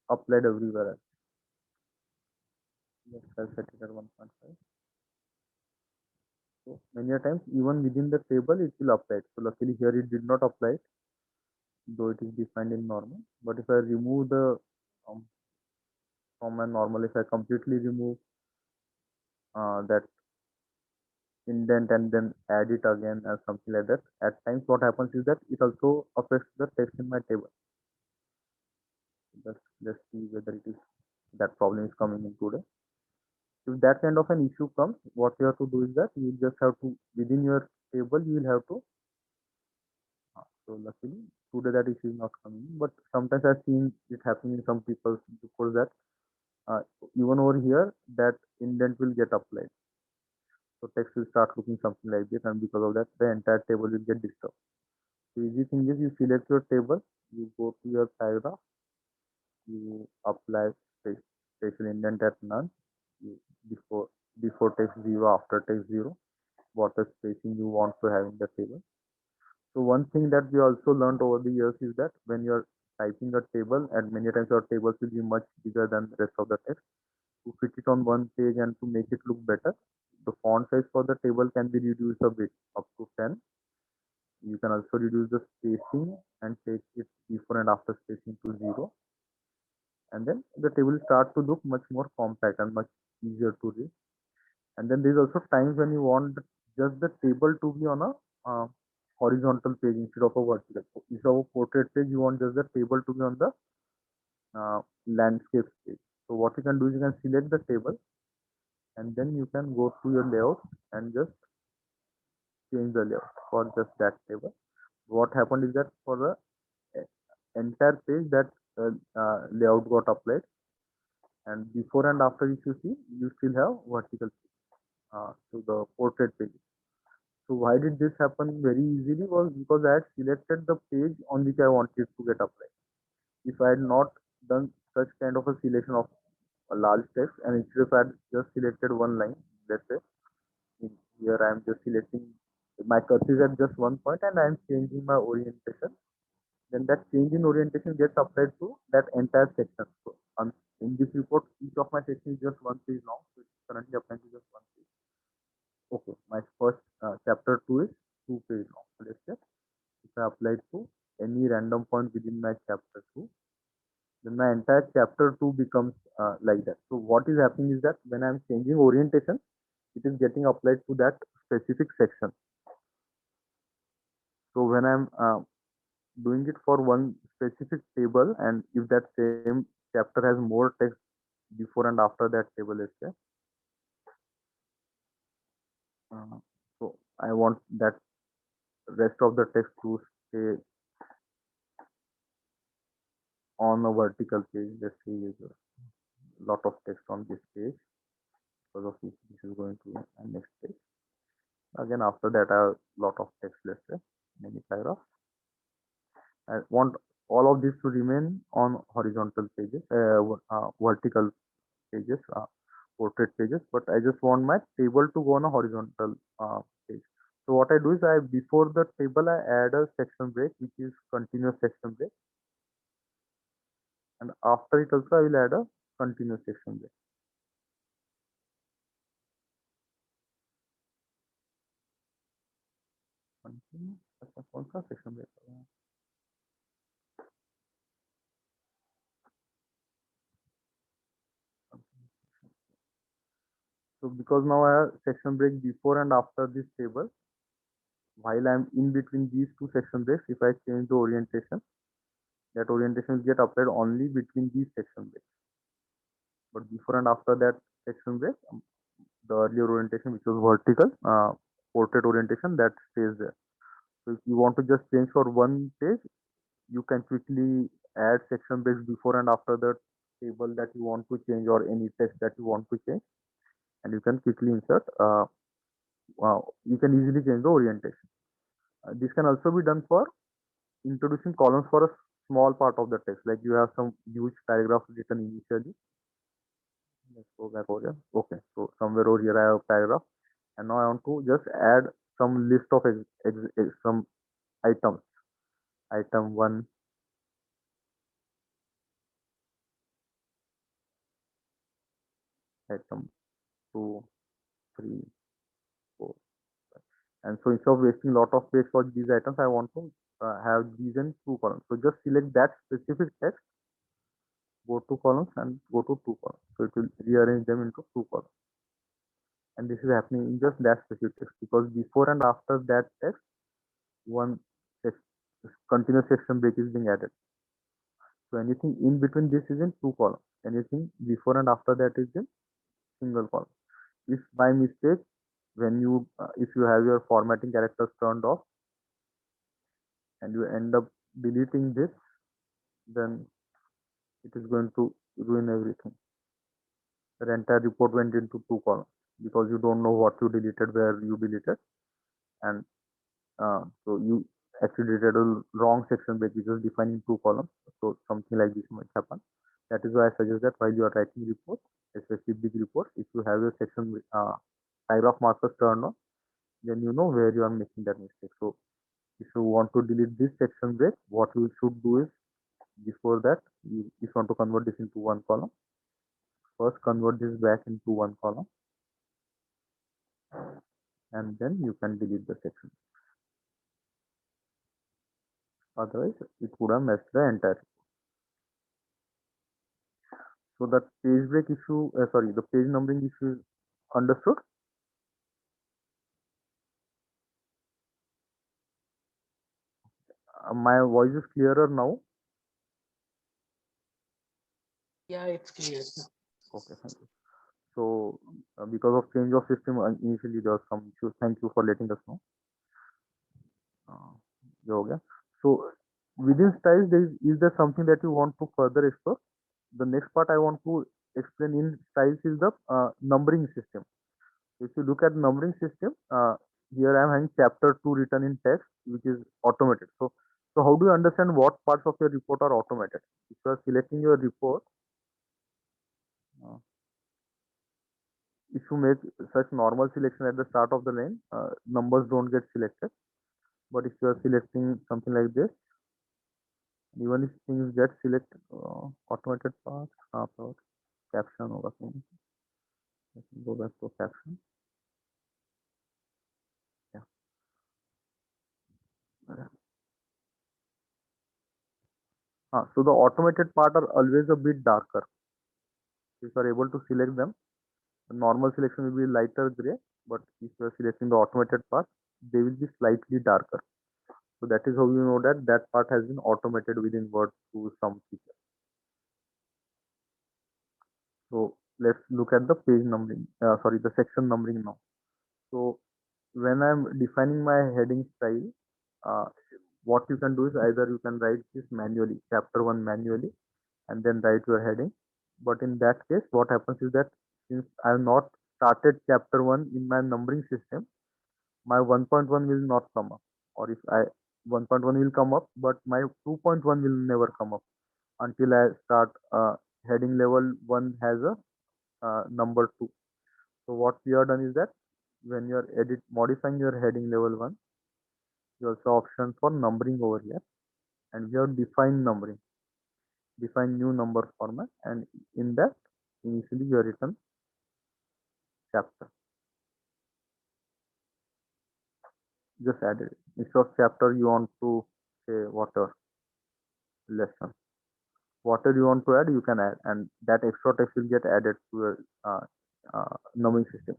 [SPEAKER 4] applied everywhere else. Yes, I'll set it at 1.5. So many a times, even within the table, it will apply it. So luckily here it did not apply it, though it is defined in normal. But if I remove the from my normal, if I completely remove that indent and then add it again or something like that, at times what happens is that it also affects the text in my table. Let's see whether it is that problem is coming in today. If that kind of an issue comes, what you have to do is that you just have to, within your table, you will have to, so luckily today that issue is not coming, but sometimes I've seen it happening in some people before that, even over here, that indent will get applied. So text will start looking something like this, and because of that, the entire table will get disturbed. The easy thing is you select your table, you go to your paragraph, you apply special indent at none, you, before text 0, after text 0, what the spacing you want to have in the table. So one thing that we also learned over the years is that when you're typing a table, and many times your tables will be much bigger than the rest of the text, to fit it on one page and to make it look better, the font size for the table can be reduced a bit up to 10. You can also reduce the spacing and take it before and after spacing to 0. And then the table start to look much more compact and much easier to read. And then there's also times when you want just the table to be on a horizontal page instead of a vertical. Instead of a portrait page, you want just the table to be on the landscape page. So what you can do is you can select the table, and then you can go to your layout and just change the layout for just that table. What happened is that for the entire page, that layout got applied, and before and after, if you see, you still have vertical to the portrait page. So why did this happen very easily was because I had selected the page on which I wanted to get applied. If I had not done such kind of a selection of a large text, and instead of I had just selected one line, let's say here I am just selecting, my cursor is at just one point and I am changing my orientation, then that change in orientation gets applied to that entire section. So in this report, each of my section is just one page long, so it's currently applying to just one page. Okay, my first chapter 2 is 2 page long. So let's say if I apply to any random point within my chapter 2, then my entire chapter 2 becomes like that. So what is happening is that when I'm changing orientation, it is getting applied to that specific section. So when I'm doing it for one specific table, and if that same chapter has more text before and after that table, let's say, so I want that rest of the text to stay on a vertical page. Let's say there's a lot of text on this page, because of which this is going to the next page. Again, after that, I have a lot of text, let's say, many paragraphs. I want all of this to remain on horizontal pages, vertical pages, portrait pages, but I just want my table to go on a horizontal page. So what I do is before the table, I add a section break, which is continuous section break. And after it also, I will add a continuous section break. Section break. So because now I have section break before and after this table, while I'm in between these two section breaks, if I change the orientation, that orientation will get applied only between these section breaks. But before and after that section break, the earlier orientation, which was vertical, portrait orientation, that stays there. So if you want to just change for one page, you can quickly add section breaks before and after the table that you want to change, or any text that you want to change, and you can quickly insert. You can easily change the orientation. This can also be done for introducing columns for a small part of the text, like you have some huge paragraph written initially. Let's go back over here. Okay, so somewhere over here I have a paragraph, and now I want to just add some list of some items. Item 1, item 2, 3, 4. And so instead of wasting a lot of space for these items, I want to have these in 2 columns. So just select that specific text, go to columns and go to 2 columns. So it will rearrange them into 2 columns. And this is happening in just that specific text, because before and after that text, one continuous section break is being added. So anything in between this is in 2 columns. Anything before and after that is in single column. If by mistake, when you if you have your formatting characters turned off and you end up deleting this, then it is going to ruin everything. The entire report went into two columns because you don't know what you deleted, where you deleted, and so you actually deleted a wrong section break, which is defining two columns. So something like this might happen. That is why I suggest that while you are writing reports, especially big reports, if you have your section paragraph markers turned on, then you know where you are making that mistake. So if you want to delete this section break, what you should do is, before that, if you want to convert this into one column, first convert this back into one column, and then you can delete the section. Otherwise, it would have messed the entire. So that page break issue, the page numbering issue is understood. My voice is clearer now.
[SPEAKER 3] Yeah, it's clear.
[SPEAKER 4] Okay, thank you. So because of change of system, initially there was some issues. Thank you for letting us know. Yoga. So within styles, is there something that you want to further explore? The next part I want to explain in styles is the numbering system. If you look at numbering system, here I am having chapter 2 written in text, which is automated. So how do you understand what parts of your report are automated? If you are selecting your report, if you make such normal selection at the start of the line, numbers don't get selected. But if you are selecting something like this, even if things get selected, automated parts, caption होगा कहीं. Let me go back to caption. Yeah. So the automated part are always a bit darker. If you are able to select them, the normal selection will be lighter gray, but if you are selecting the automated part, they will be slightly darker. So that is how you know that that part has been automated within Word through some feature. So let's look at the page numbering, the section numbering now. So when I'm defining my heading style, what you can do is either you can write this manually, chapter 1 manually, and then write your heading. But in that case, what happens is that since I have not started chapter 1 in my numbering system, my 1.1 will not come up. Or if I 1.1 will come up, but my 2.1 will never come up until I start heading level 1 has a number 2. So what we have done is that when you are modifying your heading level 1, you also option for numbering over here, and we have defined numbering, define new number format, and in that initially you are written chapter. Just add it. Instead of chapter, you want to say whatever lesson. Whatever you want to add, you can add, and that extra text will get added to your numbering system.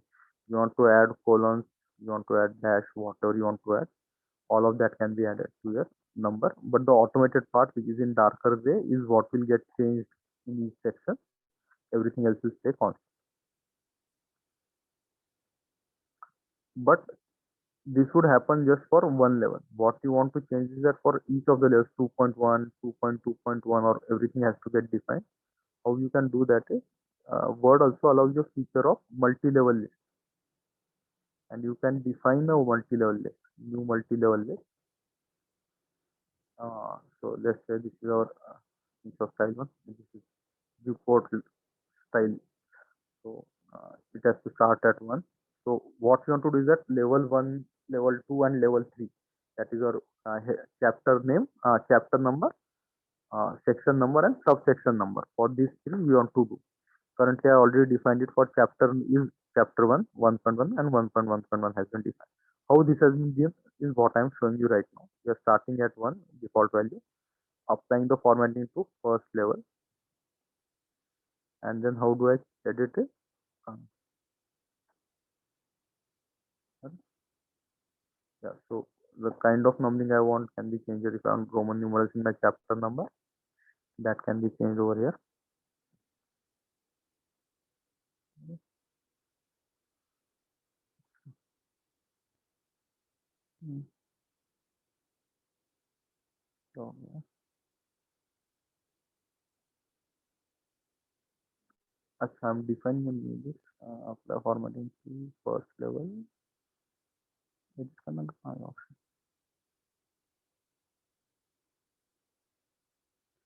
[SPEAKER 4] You want to add colons, you want to add dash, whatever you want to add, all of that can be added to your number. But the automated part, which is in darker gray, is what will get changed in each section. Everything else will stay constant. But this would happen just for one level. What you want to change is that for each of the levels, 2.1, 2.2.1, or everything has to get defined. How you can do that is, Word also allows you a feature of multi-level list, and you can define a multi-level list, new multi-level list. So let's say this is our style one. This is report style. So it has to start at 1. So what you want to do is that level 1, level 2, and level 3. That is our chapter name, chapter number, section number, and subsection number. For these three, we want to do. Currently, I already defined it for chapter is chapter 1, 1.1, and 1.1.1 has been defined. How this has been done is what I'm showing you right now. We are starting at 1 default value, applying the formatting to first level, and then how do I edit it? Yeah, so the kind of numbering I want can be changed. If I want Roman numerals in my chapter number, that can be changed over here. Hmm. So, yeah. अच्छा, I'm defining a new list. Apply formatting key first level. Edit करना कहाँ है option?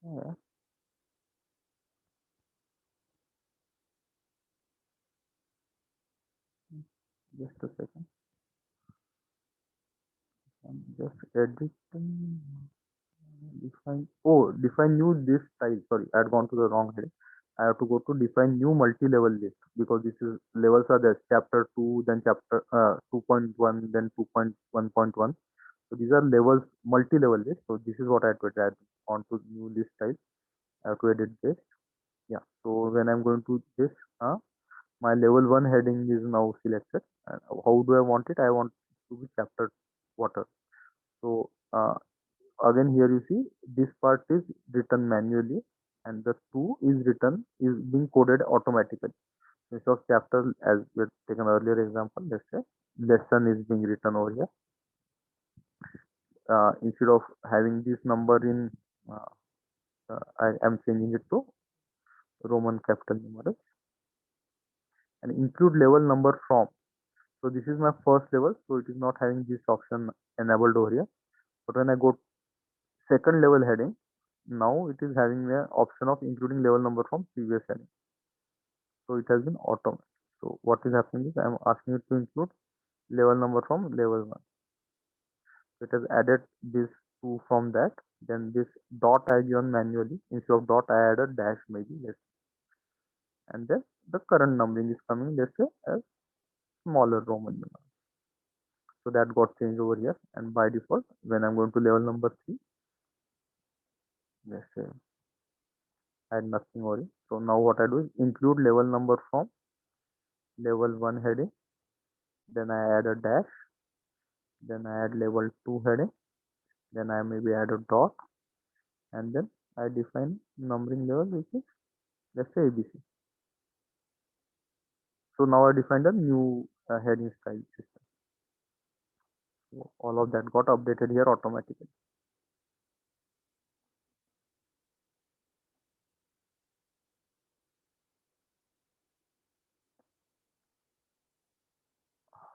[SPEAKER 4] Yeah, just a second. I'm just editing. Define new list style. Sorry, I had gone to the wrong heading. I have to go to define new multi-level list because this is levels are there. Chapter 2, then chapter 2.1, then 2.1.1. So these are levels, multi-level list. So this is what I had to add onto new list style. I have to edit this. Yeah. So when I'm going to this, my level 1 heading is now selected. And how do I want it? I want it to be chapter water. So again here you see this part is written manually and the 2 is being coded automatically. Instead of chapter, as we had taken earlier example, let's say lesson is being written over here. Instead of having this number in I am changing it to Roman capital numerals and include level number from. So this is my first level, so it is not having this option enabled over here. But when I go second level heading, now it is having the option of including level number from previous heading. So it has been automated. So what is happening is I am asking it to include level number from level 1. So it has added this 2 from that. Then this dot I given manually. Instead of dot I added dash maybe. And then the current numbering is coming, let's say, as smaller Roman numeral. So that got changed over here. And by default, when I'm going to level number 3, let's say add nothing over it. So now what I do is include level number from level 1 heading. Then I add a dash. Then I add level 2 heading. Then I maybe add a dot. And then I define numbering level, which is, let's say, ABC. So now I defined a new heading style system. So all of that got updated here automatically.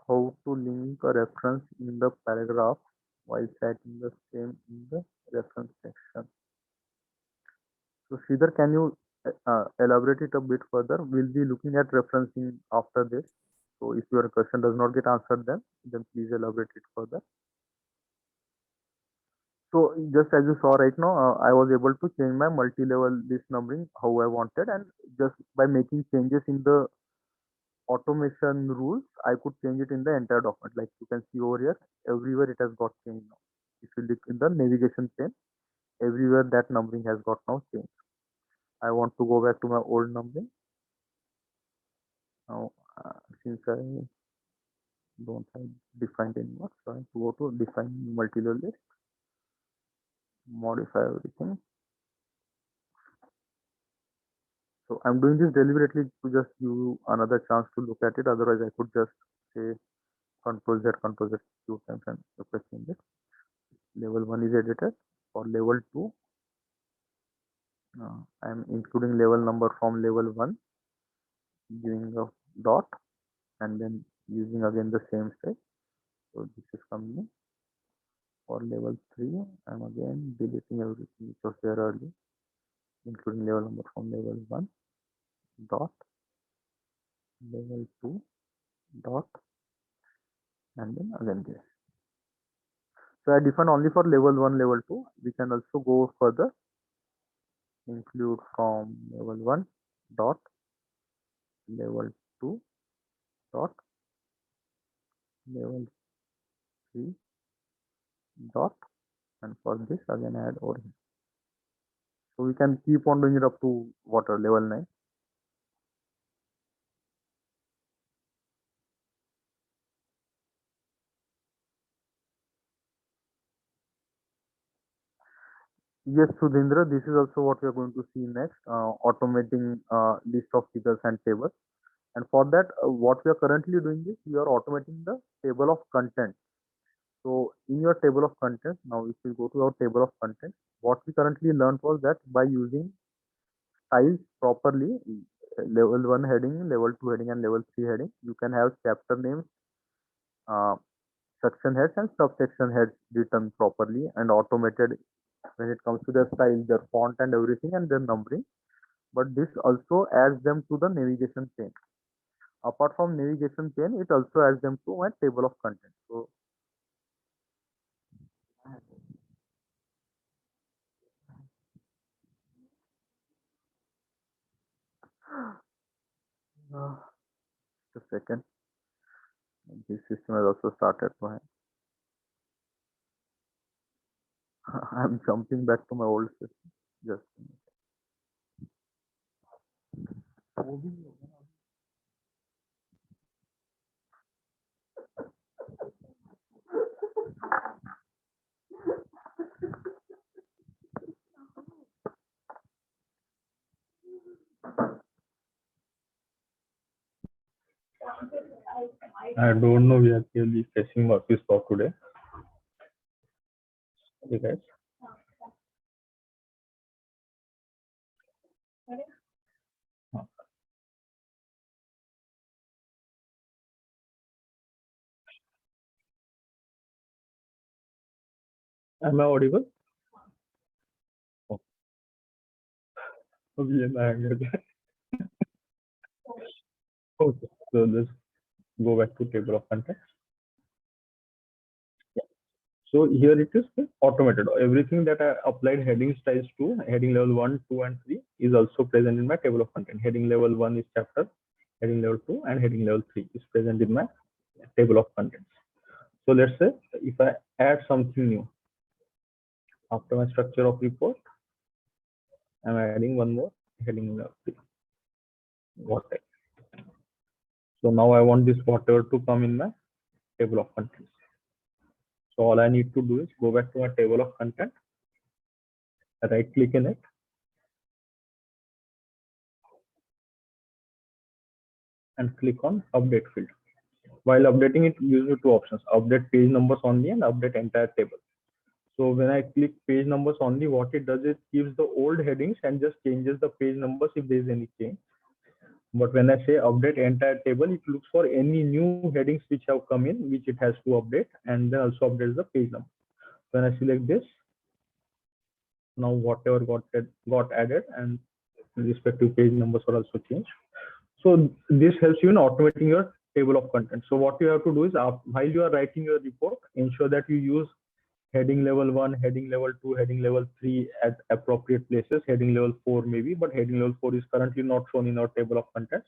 [SPEAKER 4] How to link a reference in the paragraph while citing the same in the reference section. So Sridhar, can you elaborate it a bit further? We'll be looking at referencing after this. So if your question does not get answered then please elaborate it further. So just as you saw right now, I was able to change my multi-level list numbering how I wanted, and just by making changes in the automation rules, I could change it in the entire document. Like you can see over here, everywhere it has got changed now. If you look in the navigation pane, everywhere that numbering has got now changed. I want to go back to my old numbering. Now, since I don't have defined anymore, so I have to go to define multi-level list, modify everything. So I'm doing this deliberately to just give you another chance to look at it. Otherwise, I could just say Control Z few times and change it. Level 1 is edited. For level 2, I'm including level number from level 1, giving a dot, and then using again the same step. So this is coming. For level 3, I'm again deleting everything which was there earlier, including level number from level 1, dot, level 2, dot, and then again this. So I define only for level 1, level 2. We can also go further. Include from level 1, dot, level 2, dot, level 3, dot, and for this again add over here. So we can keep on doing it up to water level 9. Yes, Sudhindra, this is also what we are going to see next, automating list of figures and tables. And for that, what we are currently doing is we are automating the table of content. So in your table of contents, now if you go to our table of contents, what we currently learned was that by using styles properly, level 1 heading, level 2 heading, and level 3 heading, you can have chapter names, section heads, and subsection heads written properly and automated when it comes to their style, their font, and everything, and their numbering. But this also adds them to the navigation pane. Apart from navigation pane, it also adds them to my table of contents. So just a second. This system has also started. So I'm jumping back to my old system. Just a minute.
[SPEAKER 2] I don't know, we are clearly facing what we saw today. Okay, guys. Am I audible? Okay, so let's go back to table of contents. Yeah. So here it is automated. Everything that I applied heading styles to, heading level 1, 2, and 3 is also present in my table of content. Heading level 1 is chapter, heading level 2, and heading level 3 is present in my table of contents. So let's say if I add something new after my structure of report, I'm adding one more heading level 3. Whatever. So now I want this whatever to come in my table of contents. So all I need to do is go back to my table of content, right click in it, and click on update field. While updating it, gives you two options: update page numbers only and update entire table. So when I click page numbers only, what it does is gives the old headings and just changes the page numbers if there is any change. But when I say update entire table, it looks for any new headings which have come in, which it has to update, and then also updates the page number. When I select this, now whatever got added and respective page numbers are also changed. So this helps you in automating your table of content. So what you have to do is while you are writing your report, ensure that you use heading level 1, heading level 2, heading level 3 at appropriate places, heading level 4 maybe, but heading level 4 is currently not shown in our table of contents.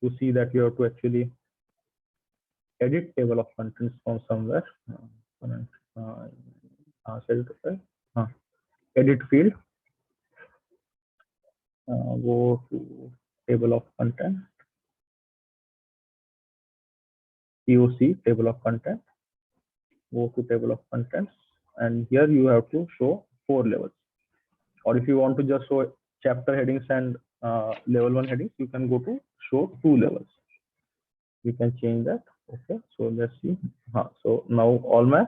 [SPEAKER 2] To see that, you have to actually edit table of contents from somewhere. Edit field. Go to table of content. POC table of content. Go to table of contents, and here you have to show 4 levels. Or if you want to just show chapter headings and level 1 headings, you can go to show 2 levels. You can change that. Okay, so let's see. So now all my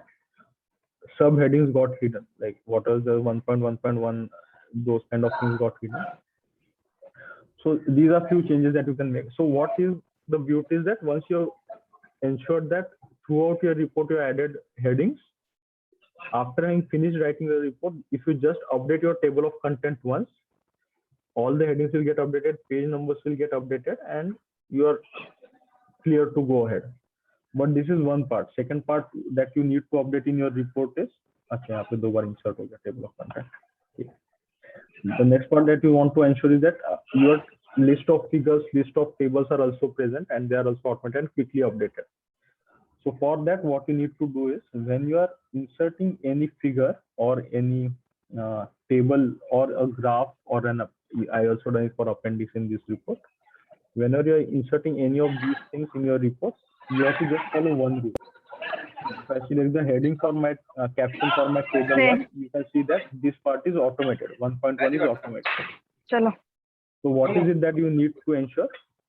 [SPEAKER 2] subheadings got hidden, like what is the 1.1.1, those kind of things got hidden. So these are few changes that you can make. So what is the beauty is that once you ensured that throughout your report you added headings, after having finished writing the report, if you just update your table of content once, all the headings will get updated, page numbers will get updated, and you are clear to go ahead. But this is one part. Second part that you need to update in your report is, okay, after the one insert of the table of content. Okay. The next part that you want to ensure is that your list of figures, list of tables are also present, and they are also automated and quickly updated. So for that, what you need to do is when you are inserting any figure or any table or a graph or an, I also done it for appendix in this report. Whenever you are inserting any of these things in your report, you have to just follow one rule. If I select the heading for my caption for my table 1, you can see that this part is automated. 1.1 is automated.
[SPEAKER 5] Chalo.
[SPEAKER 2] So what is it that you need to ensure?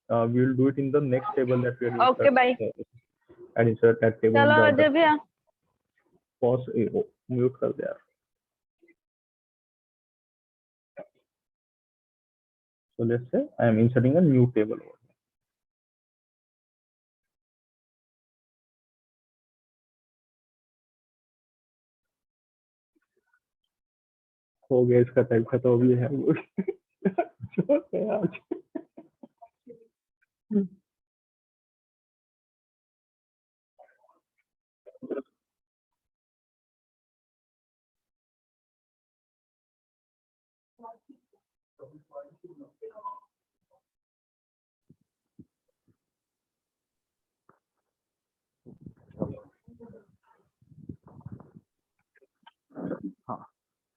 [SPEAKER 2] We will do it in the next table that we are
[SPEAKER 5] Okay, bye.
[SPEAKER 2] and insert that table.
[SPEAKER 5] Chalo, Ajay bhaiya.
[SPEAKER 2] Pause mute कर दे यार. So let's say I am inserting a new table over here. हो गया इसका type खत्म हो गया है. जो है आज.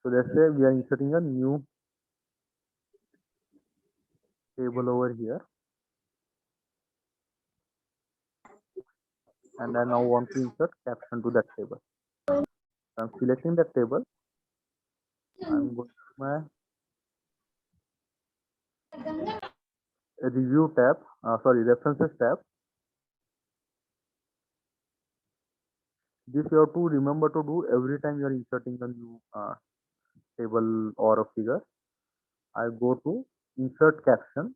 [SPEAKER 4] So let's say we are inserting a new table over here, and I now want to insert caption to that table. I'm selecting that table. I'm going to my review tab, references tab. This you have to remember to do every time you are inserting a new table or a figure. I go to insert caption.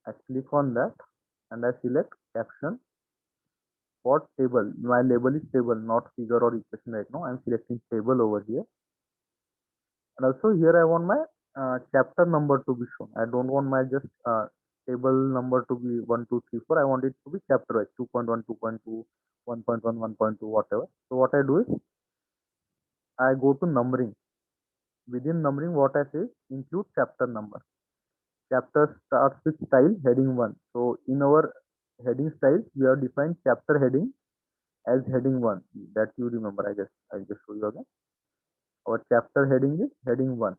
[SPEAKER 4] I click on that and I select caption for table. My label is table, not figure or equation right now. I'm selecting table over here. And also here I want my chapter number to be shown. I don't want my just table number to be 1, 2, 3, 4. I want it to be chapter wise 2.1, 2.2, 1.1, 1.2, whatever. So what I do is I go to numbering. Within numbering, what I say is include chapter number. Chapter starts with style heading 1. So in our heading style, we have defined chapter heading as heading 1. That you remember, I guess I'll just show you again. Our chapter heading is heading 1.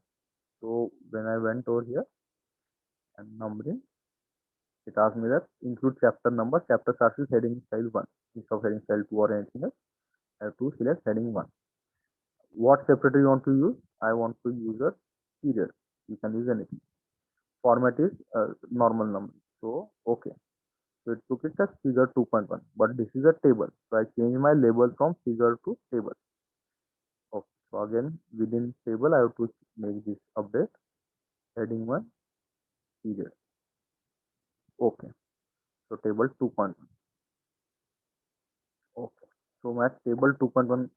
[SPEAKER 4] So when I went over here and numbering, it asked me that include chapter number. Chapter starts with heading style 1 instead of heading style 2 or anything else. I have to select heading 1. What separator you want to use? I want to use a period. You can use anything. Format is normal number. So okay. So it took it as figure 2.1, but this is a table. So I change my label from figure to table. Okay. So again, within table, I have to make this update. Heading 1, period. Okay. So table 2.1. Okay. So my table 2.1.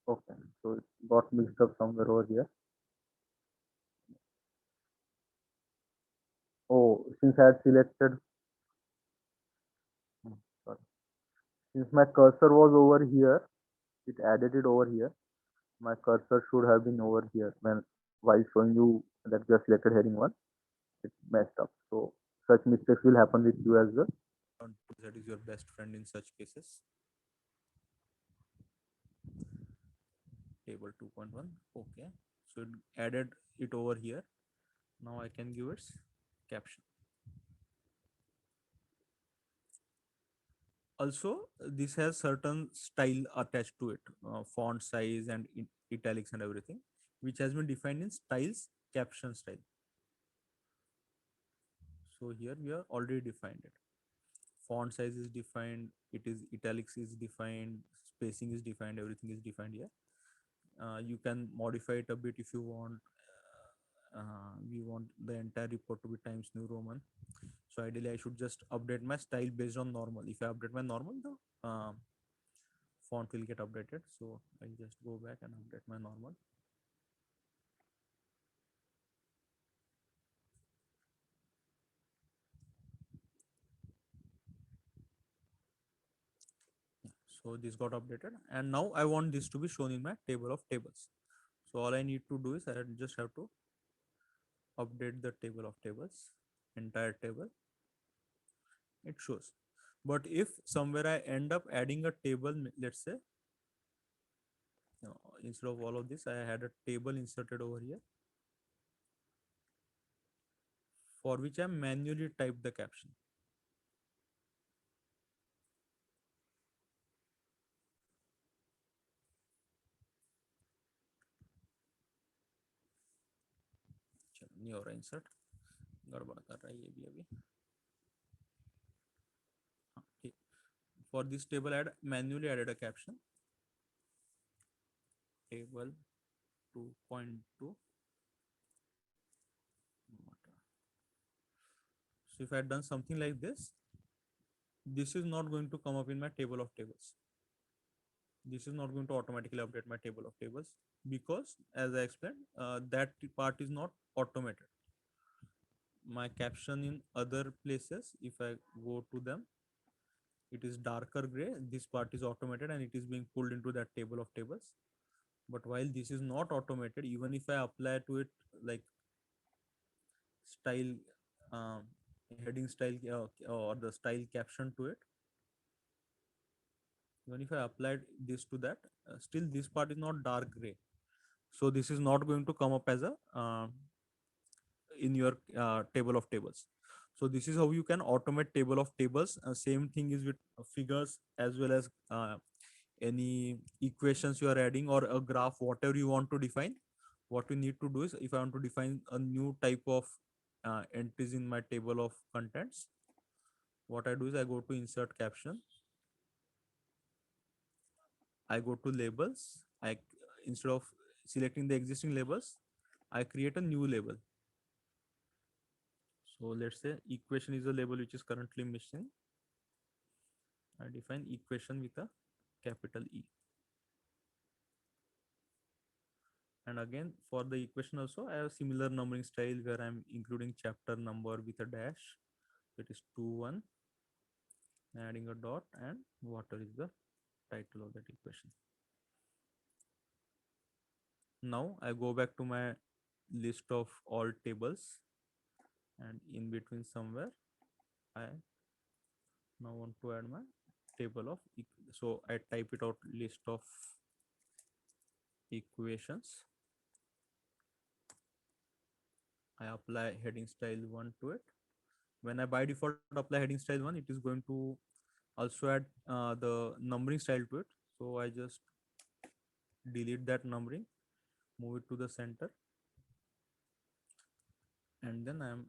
[SPEAKER 4] Okay. So it got mixed up somewhere over here. Oh, since I had selected, sorry. Since my cursor was over here, it added it over here. My cursor should have been over here when while showing you that you have selected heading 1. It messed up. So such mistakes will happen with you as well.
[SPEAKER 5] That is your best friend in such cases. Table 2.1. Okay. So it added it over here. Now I can give its caption. Also, this has certain style attached to it, font size and italics and everything, which has been defined in styles caption style. So here we are already defined it. Font size is defined, it is italics is defined, spacing is defined, everything is defined here. You can modify it a bit if you want. We want the entire report to be Times New Roman. So ideally I should just update my style based on normal. If I update my normal, the font will get updated. So I'll just go back and update my normal. So this got updated, and now I want this to be shown in my table of tables. So all I need to do is I just have to update the table of tables, entire table. It shows. But if somewhere I end up adding a table, let's say, instead of all of this, I had a table inserted over here for which I manually typed the caption. New or insert. गड़बड़ कर रहा है ये भी अभी। हाँ, ठीक। For this table, add manually added a caption. Table 2.2. So if I had done something like this is not going to come up in my table of tables. This is not going to automatically update my table of tables because, as I explained, that part is not automated. My caption in other places, if I go to them, it is darker gray. This part is automated and it is being pulled into that table of tables. But while this is not automated, even if I apply to it like style, heading style, or the style caption to it, even if I applied this to that, still this part is not dark gray. So this is not going to come up as a in your table of tables. So this is how you can automate table of tables. Same thing is with figures as well as any equations you are adding or a graph, whatever you want to define. What you need to do is, if I want to define a new type of entries in my table of contents, what I do is I go to insert caption. I go to labels. Instead of selecting the existing labels, I create a new label. So let's say equation is a label which is currently missing. I define equation with a capital E. And again, for the equation also, I have similar numbering style where I'm including chapter number with a dash. It is 2, 1, adding a dot, and water is the title of that equation. Now I go back to my list of all tables, and in between somewhere, I now want to add my table of, so I type it out, list of equations. I apply heading style 1 to it. When I by default apply heading style 1, it is going to also add the numbering style to it. So I just delete that numbering, move it to the center, and then I'm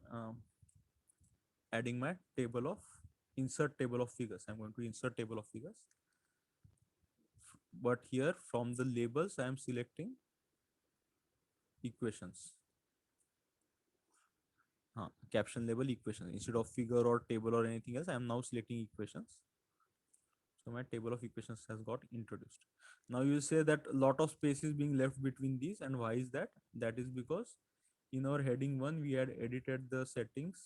[SPEAKER 5] adding my table of insert table of figures. I'm going to insert table of figures, but here from the labels I am selecting equations. Caption label equations instead of figure or table or anything else. I am now selecting equations. So my table of equations has got introduced. Now you say that a lot of space is being left between these, and why is that? That is because in our heading 1 we had edited the settings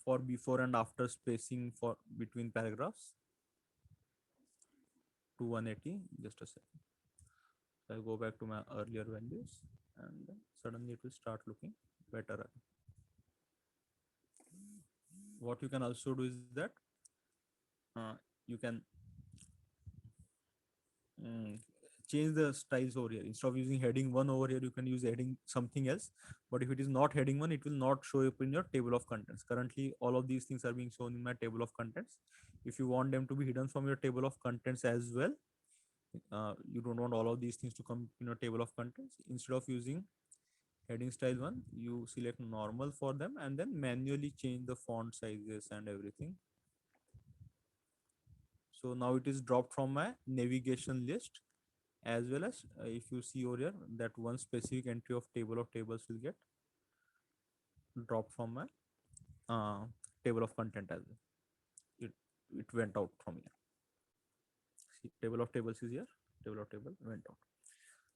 [SPEAKER 5] for before and after spacing for between paragraphs to 180. Just a second. So I go back to my earlier values, and suddenly it will start looking better. What you can also do is that you can change the styles over here. Instead of using heading 1 over here, you can use heading something else. But if it is not heading 1, it will not show up in your table of contents. Currently all of these things are being shown in my table of contents. If you want them to be hidden from your table of contents as well, you don't want all of these things to come in your table of contents, instead of using heading style 1, you select normal for them and then manually change the font sizes and everything. So now it is dropped from my navigation list, as well as if you see over here, that one specific entry of table of tables will get dropped from my table of content as well. It went out from here. See, table of tables is here, table of table went out.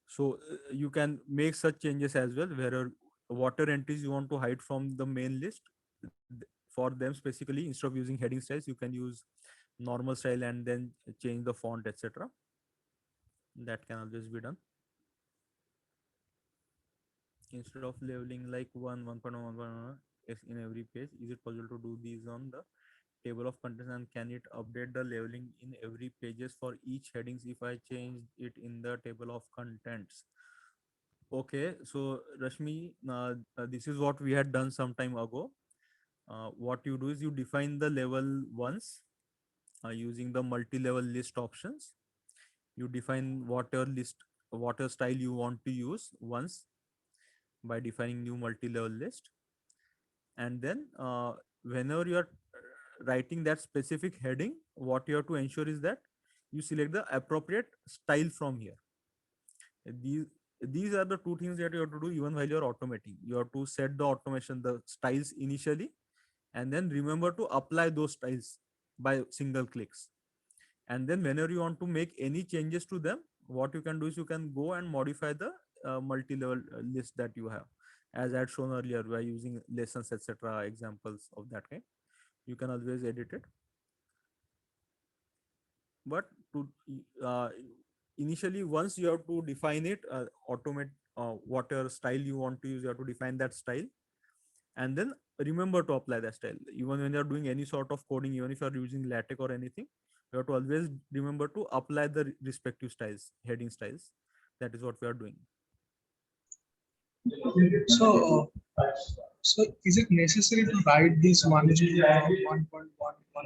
[SPEAKER 5] So you can make such changes as well, where water entries you want to hide from the main list. For them specifically, instead of using heading styles, you can use normal style and then change the font, etc. That can always be done. Instead of labeling like 1.1 in every page, is it possible to do these on the table of contents, and can it update the labeling in every pages for each headings if I change it in the table of contents? Okay, so Rashmi, this is what we had done some time ago. What you do is you define the level once using the multi-level list options. You define whatever style you want to use once. by defining new multi-level list. And then whenever you are writing that specific heading, what you have to ensure is that you select the appropriate style from here. these these are the two things that you have to do even while you're automating. You have to set the automation, the styles initially, and then remember to apply those styles by single clicks. And then whenever you want to make any changes to them, what you can do is you can go and modify the multi-level list that you have, as I had shown earlier, by using lessons, etc., examples of that kind. You can always edit it. But to uh, initially, once you have to define it, automate whatever style you want to use, you have to define that style, and then remember to apply that style. Even when you're doing any sort of coding, even if you're using LaTeX or anything, you have to always remember to apply the respective styles, heading styles. That is what we are doing.
[SPEAKER 3] So, so is it necessary to write this 1.1.1?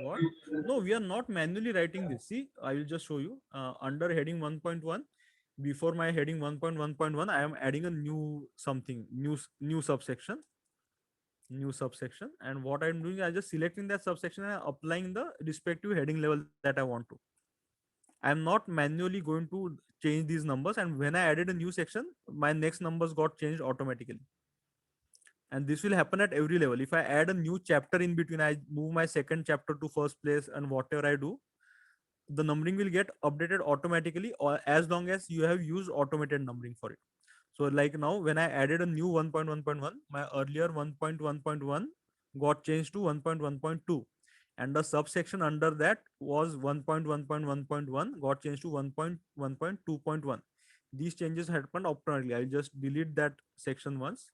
[SPEAKER 5] What? No, we are not manually writing this. See, I will just show you. Under heading 1.1, before my heading 1.1.1, I am adding a new something, new subsection, and what I'm doing, I just selecting that subsection and applying the respective heading level that I want to. I'm not manually going to change these numbers, and when I added a new section, my next numbers got changed automatically. And this will happen at every level. If I add a new chapter in between, I move my second chapter to first place, and whatever I do, the numbering will get updated automatically, or as long as you have used automated numbering for it. So like now, when I added a new 1.1.1, my earlier 1.1.1 got changed to 1.1.2, and the subsection under that was 1.1.1.1 got changed to 1.1.2.1. These changes happened automatically. I just delete that section once.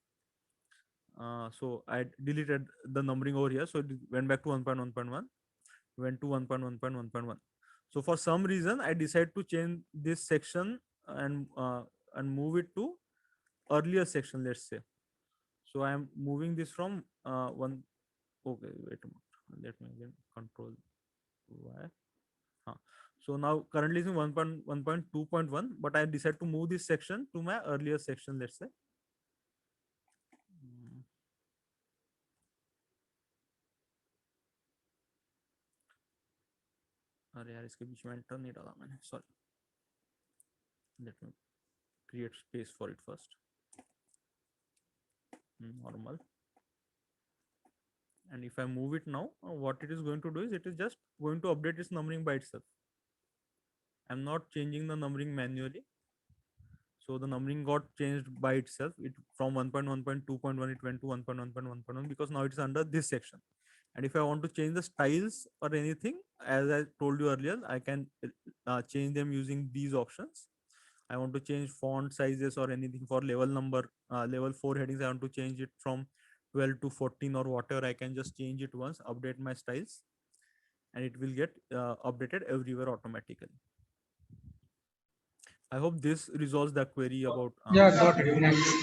[SPEAKER 5] So I deleted the numbering over here. So it went back to 1.1.1, went to 1.1.1.1. So for some reason, I decided to change this section and move it to earlier section, let's say. So I am moving this from one. Okay, wait a minute. Let me again control Y. So now currently it's in 1.1.2.1, but I decided to move this section to my earlier section, let's say. अरे यार इसके बीच में enter नहीं डाला मैंने, sorry. Let me create space for it first. Normal. And if I move it now, what it is going to do is it is just going to update its numbering by itself. I'm not changing the numbering manually. So the numbering got changed by itself. It from 1.1.2.1 it went to 1.1.1.1 because now it's under this section. And if I want to change the styles or anything, as I told you earlier, I can change them using these options. I want to change font sizes or anything for level number, level 4 headings. I want to change it from 12 to 14 or whatever. I can just change it once, update my styles, and it will get updated everywhere automatically. I hope this resolves the query about.
[SPEAKER 3] Yeah, got it. Thanks.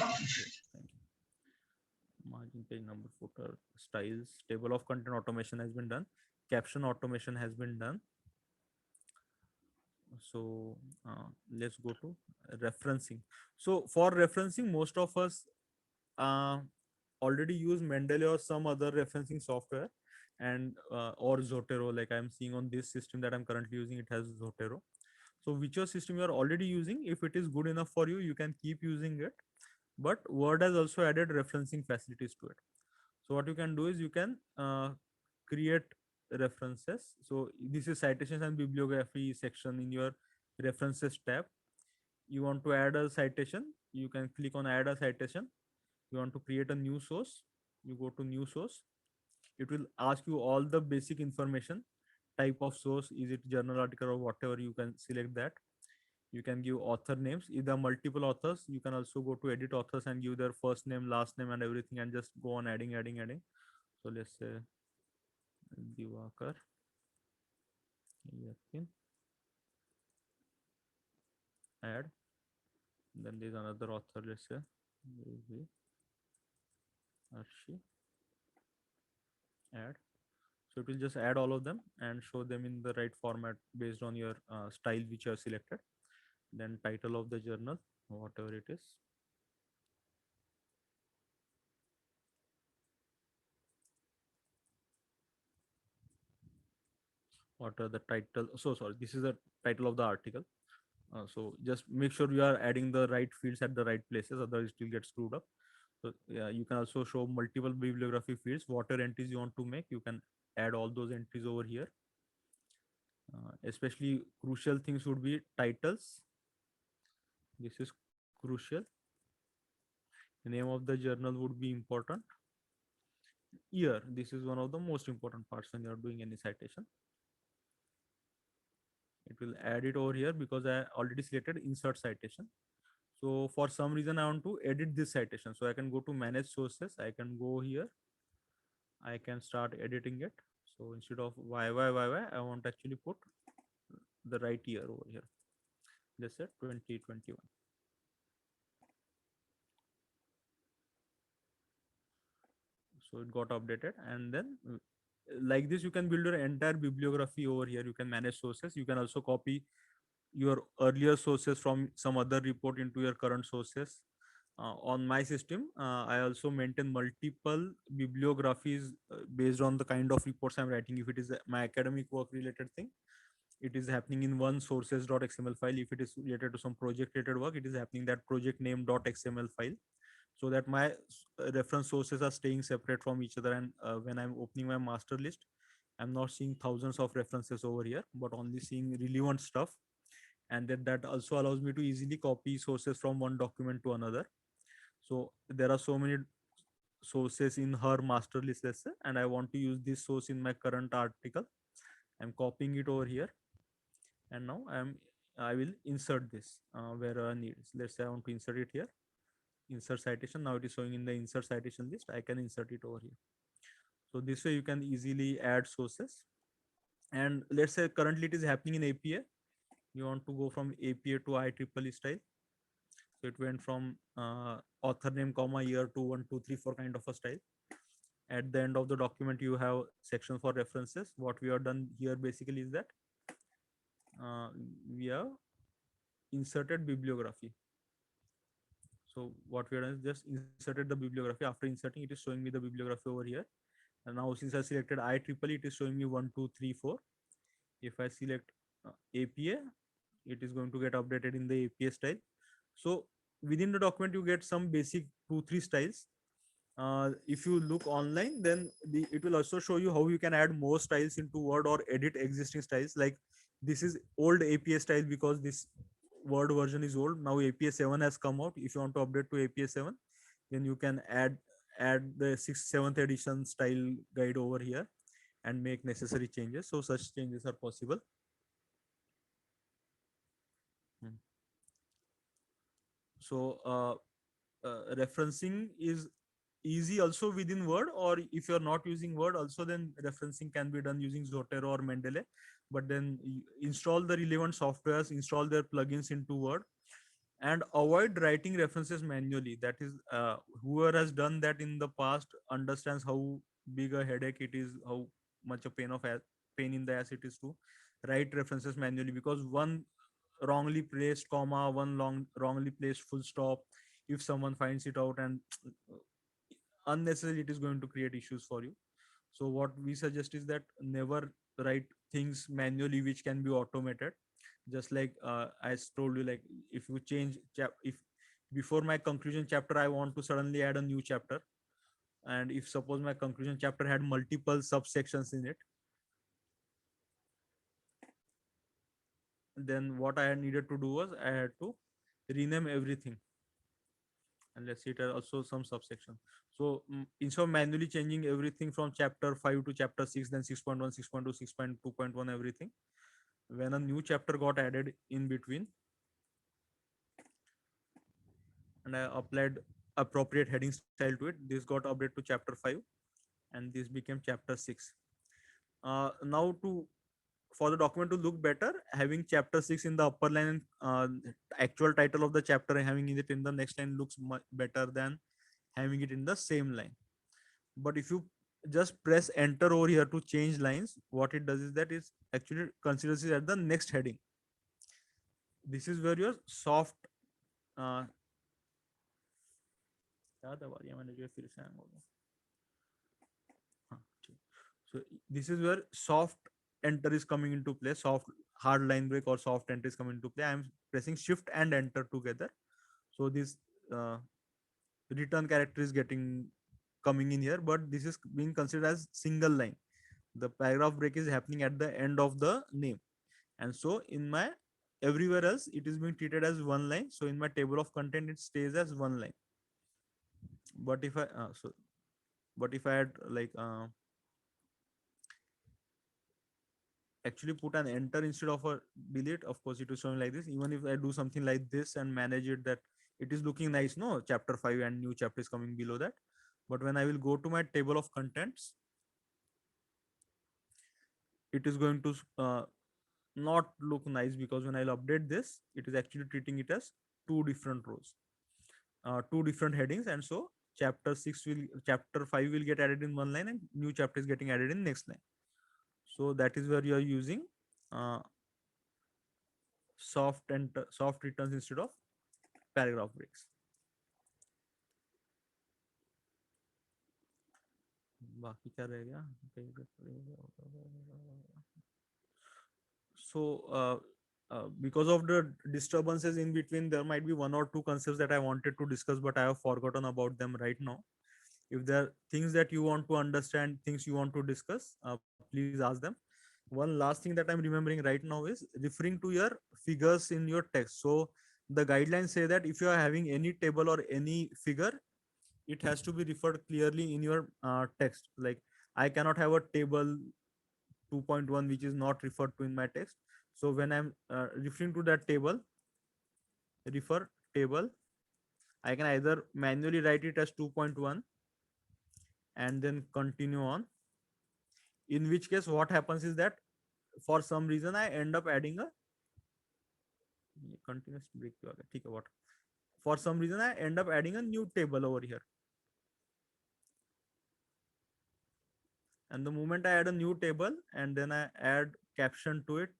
[SPEAKER 5] Thank you. Margin, page number, footer, styles, table of content automation has been done. Caption automation has been done. So let's go to referencing. So for referencing, most of us already use Mendeley or some other referencing software, and or Zotero. Like I'm seeing on this system that I'm currently using, it has Zotero. So whichever system you are already using, if it is good enough for you, you can keep using it. But Word has also added referencing facilities to it. So what you can do is you can create references. So this is citations and bibliography section in your references tab. You want to add a citation, you can click on add a citation. You want to create a new source, you go to new source. It will ask you all the basic information, type of source, is it journal article or whatever, you can select that. You can give author names, either multiple authors. You can also go to edit authors and give their first name, last name, and everything, and just go on adding. So let's say Divakar Yakin, add. Then there's another author, let's say Arshi, add. So it will just add all of them and show them in the right format based on your style which you have selected. Then title of the journal, whatever it is. what are the title? So sorry, this is the title of the article. So just make sure you are adding the right fields at the right places, otherwise it will get screwed up. So yeah, you can also show multiple bibliography fields. Whatever entries you want to make, you can add all those entries over here. Especially crucial things would be titles. This is crucial. The name of the journal would be important. Year. This is one of the most important parts when you are doing any citation. It will add it over here because I already selected insert citation. So for some reason I want to edit this citation. So I can go to manage sources. I can go here. I can start editing it. So instead of YYYY, I want to actually put the right year over here. Let's say 2021. So it got updated, and then like this you can build your entire bibliography over here. You can manage sources. You can also copy your earlier sources from some other report into your current sources. On my system, I also maintain multiple bibliographies based on the kind of reports I'm writing. If it is my academic work related thing, it is happening in one sources.xml file. If it is related to some project related work, it is happening that project name.xml file, so that my reference sources are staying separate from each other. And when I'm opening my master list, I'm not seeing thousands of references over here, but only seeing relevant stuff. And that also allows me to easily copy sources from one document to another. So there are so many sources in her master list, let's say, and I want to use this source in my current article. I'm copying it over here, and now I will insert this where I need. Let's say I want to insert it here. Insert citation. Now it is showing in the insert citation list. I can insert it over here. So this way you can easily add sources. And let's say currently it is happening in APA. You want to go from APA to IEEE style. So it went from author name, comma, year to 1, 2, 3, 4 kind of a style. At the end of the document, you have section for references. What we have done here basically is that we have inserted bibliography. So what we have done is just inserted the bibliography. After inserting, it is showing me the bibliography over here. And now since I selected IEEE, it is showing me 1, 2, 3, 4. If I select APA, it is going to get updated in the APA style. So within the document, you get some basic 2, 3 styles. If you look online, then it will also show you how you can add more styles into Word or edit existing styles. Like this is old APA style because this Word version is old. Now APA 7 has come out. If you want to update to APA 7, then you can add the 6th, 7th edition style guide over here and make necessary changes. So such changes are possible. So referencing is easy also within Word, or if you're not using Word also, then referencing can be done using Zotero or Mendeley. But then install the relevant softwares, install their plugins into Word, and avoid writing references manually. That is, whoever has done that in the past understands how big a headache it is, how much a pain in the ass it is to write references manually, because one wrongly placed comma, one wrongly placed full stop, if someone finds it out, and unnecessarily it is going to create issues for you. So what we suggest is that never write things manually which can be automated. Just like I told you, like if you change if before my conclusion chapter I want to suddenly add a new chapter, and if suppose my conclusion chapter had multiple subsections in it, then what I needed to do was I had to rename everything. And let's see, it has also some subsection. So instead of manually changing everything from chapter 5 to chapter 6, then 6.1, 6.2, 6.2.1, everything, when a new chapter got added in between and I applied appropriate heading style to it, this got updated to chapter 5 and this became chapter 6. Now for the document to look better, having chapter 6 in the upper line and actual title of the chapter and having it in the next line looks much better than having it in the same line. But if you just press enter over here to change lines, what it does is that it actually considers it at the next heading. This is where your soft so this is where soft enter is coming into play, soft hard line break or soft enter is coming into play, I'm pressing shift and enter together. So this return character is getting coming in here, but this is being considered as single line. The paragraph break is happening at the end of the name, and so in my everywhere else it is being treated as one line. So in my table of content it stays as one line. But if I had like actually put an enter instead of a delete, of course it is showing like this. Even if I do something like this and manage it, that it is looking nice, no, chapter 5 and new chapter is coming below that. But when I will go to my table of contents, it is going to not look nice, because when I'll update this, it is actually treating it as two different rows, two different headings. And so chapter 5 will get added in one line and new chapter is getting added in next line. So that is where you are using soft returns instead of paragraph breaks. बाकी क्या रह गया? So because of the disturbances in between, there might be one or two concepts that I wanted to discuss, but I have forgotten about them right now. If there are things that you want to understand, things you want to discuss, please ask them. One last thing that I'm remembering right now is referring to your figures in your text. So the guidelines say that if you are having any table or any figure, it has to be referred clearly in your text. Like I cannot have a table 2.1 which is not referred to in my text. So when I'm referring to that table, refer table, I can either manually write it as 2.1 and then continue on. In which case what happens is that for some reason I end up adding a continuous break. What? For some reason I end up adding a new table over here. And the moment I add a new table and then I add caption to it,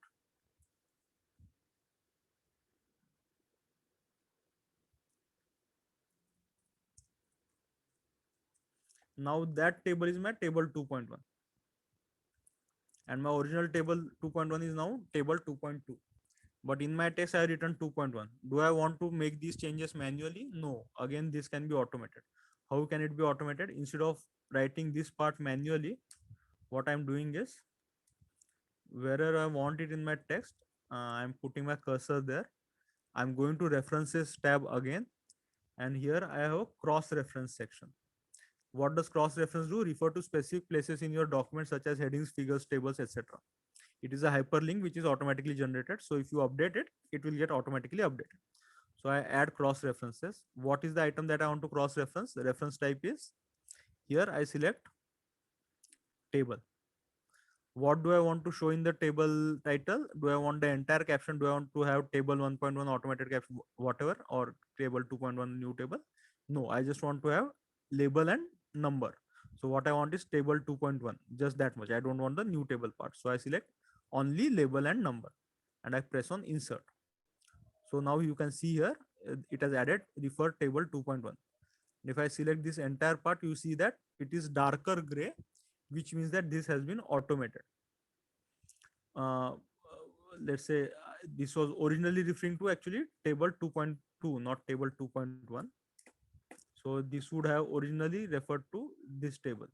[SPEAKER 5] now that table is my table 2.1. And my original table 2.1 is now table 2.2. But in my text, I written 2.1. Do I want to make these changes manually? No. Again, this can be automated. How can it be automated? Instead of writing this part manually, what I'm doing is, wherever I want it in my text, I'm putting my cursor there. I'm going to references tab again. And here I have a cross reference section. What does cross reference do? Refer to specific places in your document such as headings, figures, tables, etc. It is a hyperlink which is automatically generated. So if you update it, it will get automatically updated. So I add cross references. What is the item that I want to cross reference? The reference type is, here I select table. What do I want to show in the table title? Do I want the entire caption? Do I want to have table 1.1 automated caption, whatever, or table 2.1 new table? No, I just want to have label and number. So what I want is table 2.1, just that much. I don't want the new table part. So I select only label and number and I press on insert. So now you can see here, it has added refer table 2.1. If I select this entire part, you see that it is darker gray, which means that this has been automated. Let's say this was originally referring to actually table 2.2, not table 2.1. So this would have originally referred to this table.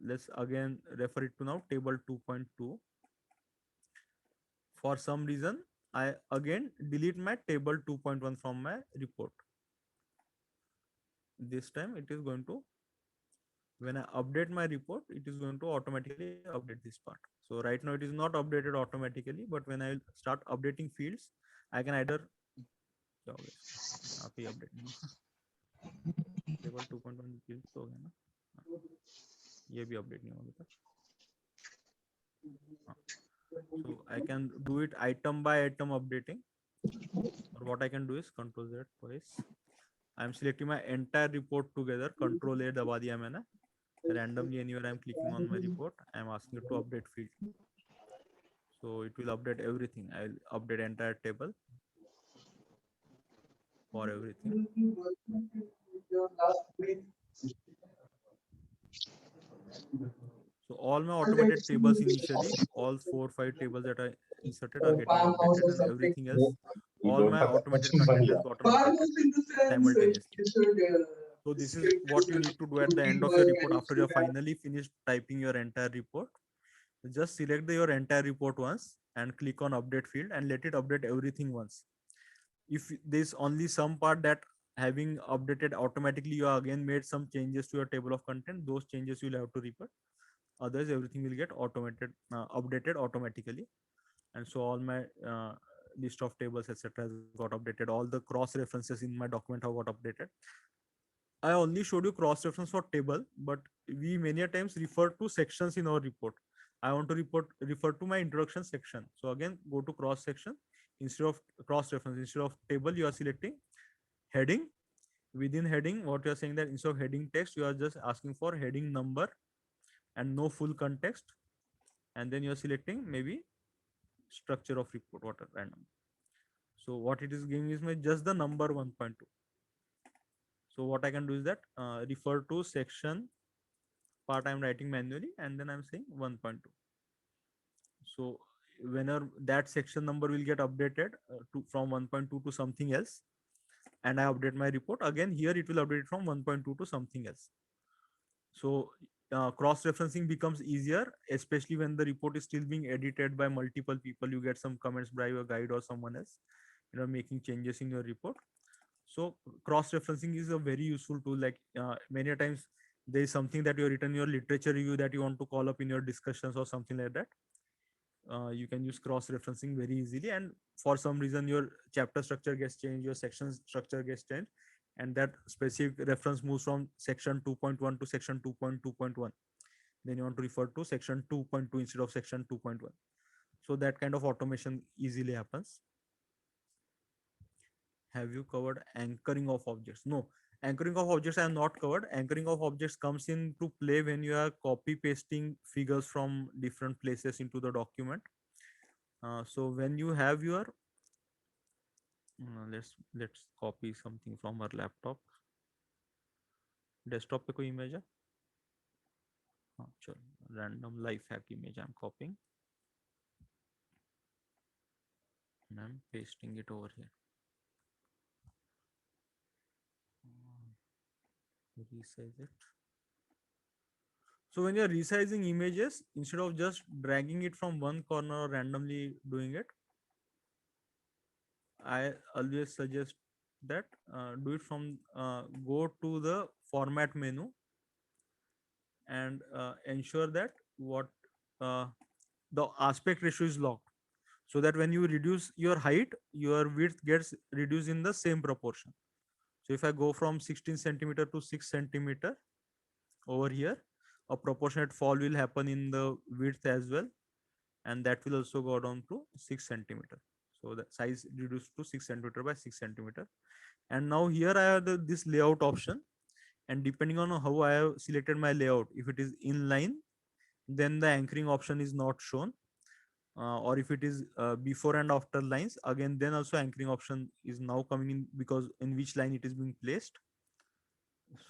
[SPEAKER 5] Let's again refer it to now table 2.2. For some reason, I again delete my table 2.1 from my report. This time it is going to, when I update my report, it is going to automatically update this part. So right now it is not updated automatically, but when I start updating fields, I can either update table 2.1 fields तो हो गया ना, ये भी update नहीं होगा. So I can do it item by item updating, or what I can do is Control Z twice. I'm selecting my entire report together. Control A दबा दिया मैंने. Randomly anywhere I'm clicking on my report, I'm asking it to update field. So it will update everything. I'll update entire table for everything. So all my automated tables initially, all 4 or 5 tables that I inserted are getting updated, and everything else, all my automated content has gotten updated simultaneously. So this is what you need to do at the end of your report after you're finally finished typing your entire report. Just select your entire report once and click on update field and let it update everything once. If there's only some part that having updated automatically, you again made some changes to your table of content, those changes you'll have to repeat. Otherwise everything will get automated updated automatically. And so all my list of tables etc has got updated. All the cross references in my document have got updated. I only showed you cross reference for table, but we many a times refer to sections in our report. I want to refer to my introduction section. So again, go to cross section. Instead of cross reference, instead of table, you are selecting heading. Within heading, what you are saying that instead of heading text, you are just asking for heading number and no full context. And then you are selecting maybe structure of report, whatever random. So what it is giving is my just the number 1.2. So what I can do is that refer to section part I'm writing manually, and then I'm saying 1.2. So whenever that section number will get updated to from 1.2 to something else, and I update my report again, here it will update from 1.2 to something else. So cross-referencing becomes easier, especially when the report is still being edited by multiple people. You get some comments by your guide or someone else, making changes in your report. So cross-referencing is a very useful tool. Like many a times there is something that you have written in your literature review that you want to call up in your discussions or something like that. You can use cross-referencing very easily, and for some reason your chapter structure gets changed, your section structure gets changed, and that specific reference moves from section 2.1 to section 2.2.1. Then you want to refer to section 2.2 instead of section 2.1. So that kind of automation easily happens. Have you covered anchoring of objects? No, anchoring of objects I have not covered. Anchoring of objects comes into play when you are copy pasting figures from different places into the document. So when you have your let's copy something from our laptop. Desktop पे कोई image है? हाँ, चलो random life hack image I'm copying and I'm pasting it over here. Resize it. So when you're resizing images, instead of just dragging it from one corner or randomly doing it, I always suggest that do it from go to the format menu and ensure that what the aspect ratio is locked, so that when you reduce your height, your width gets reduced in the same proportion. So if I go from 16 centimeter to 6 centimeter over here, a proportionate fall will happen in the width as well, and that will also go down to 6 centimeter. So the size reduced to 6 centimeter by 6 centimeter. And now here I have this layout option, and depending on how I have selected my layout, if it is inline, then the anchoring option is not shown, or if it is before and after lines, again then also anchoring option is now coming in, because in which line it is being placed.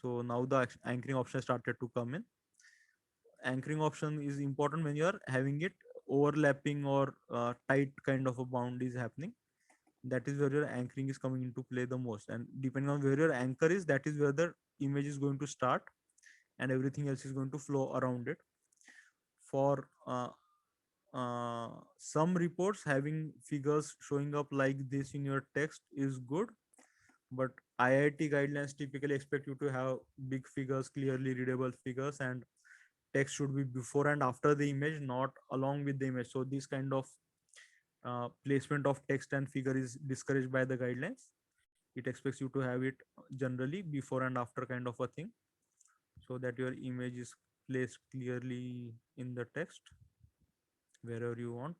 [SPEAKER 5] So now the anchoring option started to come in. Anchoring option is important when you are having it overlapping or tight kind of a bound is happening. That is where your anchoring is coming into play the most, and depending on where your anchor is, that is where the image is going to start and everything else is going to flow around it. For some reports, having figures showing up like this in your text is good, but IIT guidelines typically expect you to have big figures, clearly readable figures, and text should be before and after the image, not along with the image. So this kind of placement of text and figure is discouraged by the guidelines. It expects you to have it generally before and after kind of a thing, so that your image is placed clearly in the text wherever you want,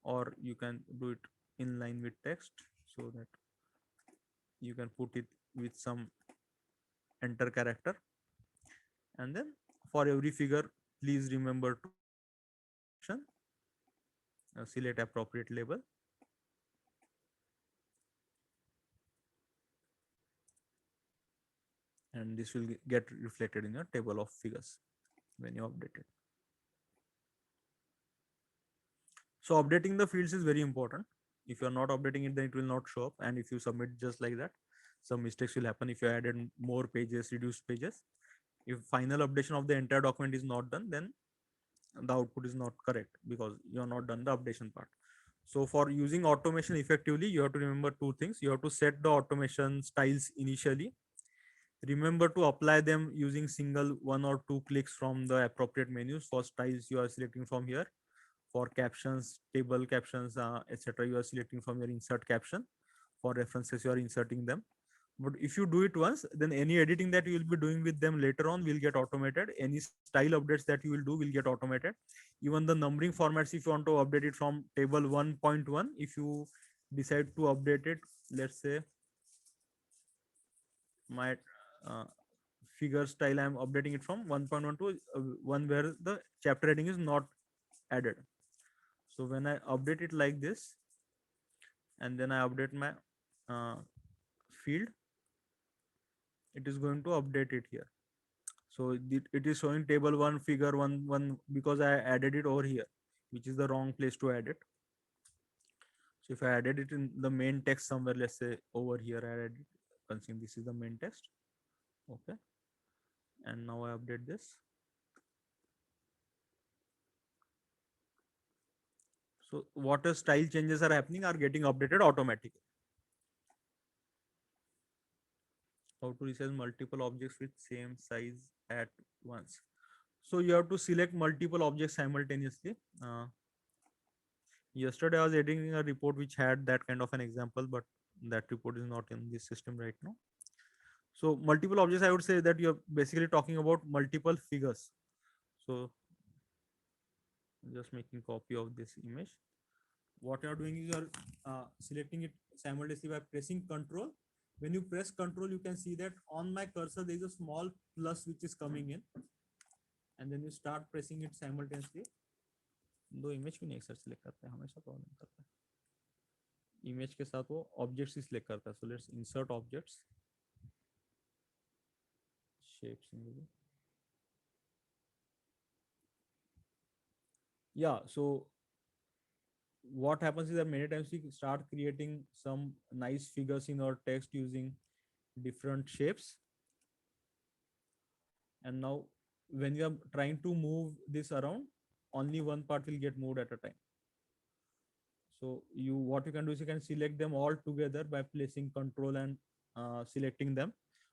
[SPEAKER 5] or you can do it in line with text, so that you can put it with some enter character. And then for every figure, please remember to select appropriate label. And this will get reflected in your table of figures. when you update it. So updating the fields is very important. If you're not updating it, then it will not show up. And if you submit just like that, some mistakes will happen if you added more pages, reduced pages. If final updation of the entire document is not done, then the output is not correct because you are not done the updation part. So for using automation effectively, you have to remember two things. You have to set the automation styles initially. Remember to apply them using single one or two clicks from the appropriate menus. For styles, you are selecting from here. For captions, table captions, etc., you are selecting from your insert caption. For references, you are inserting them. But if you do it once, then any editing that you will be doing with them later on will get automated. Any style updates that you will do will get automated. Even the numbering formats, if you want to update it from table 1.1, if you decide to update it, let's say my uh, figure style, I'm updating it from 1.1 to one where the chapter heading is not added. So when I update it like this, and then I update my field, it is going to update it here. So it is showing table 1 figure 1 because I added it over here, which is the wrong place to add it. So if I added it in the main text somewhere, let's say over here, I added it, considering this is the main text. Okay. And now I update this. So what style changes are happening are getting updated automatically. How to resize multiple objects with same size at once. So you have to select multiple objects simultaneously. Yesterday I was editing a report which had that kind of an example, but that report is not in this system right now. So multiple objects, I would say that you're basically talking about multiple figures. So just making copy of this image. What you're doing is you're selecting it simultaneously by pressing Control. When you press Control, you can see that on my cursor there is a small plus which is coming in, and then you start pressing it simultaneously. दो image क्यों नहीं एक साथ select करते हैं, हमेशा problem करता है. इमेज के साथ वो ऑब्जेक्ट्स ही सिलेक्ट करता है. So let's insert objects, shapes. Yeah, so what happens is that many times we start creating some nice figures in our text using different shapes, and now when you are trying to move this around, only one part will get moved at a time. So what you can do is you can select them all together by placing Control and selecting them.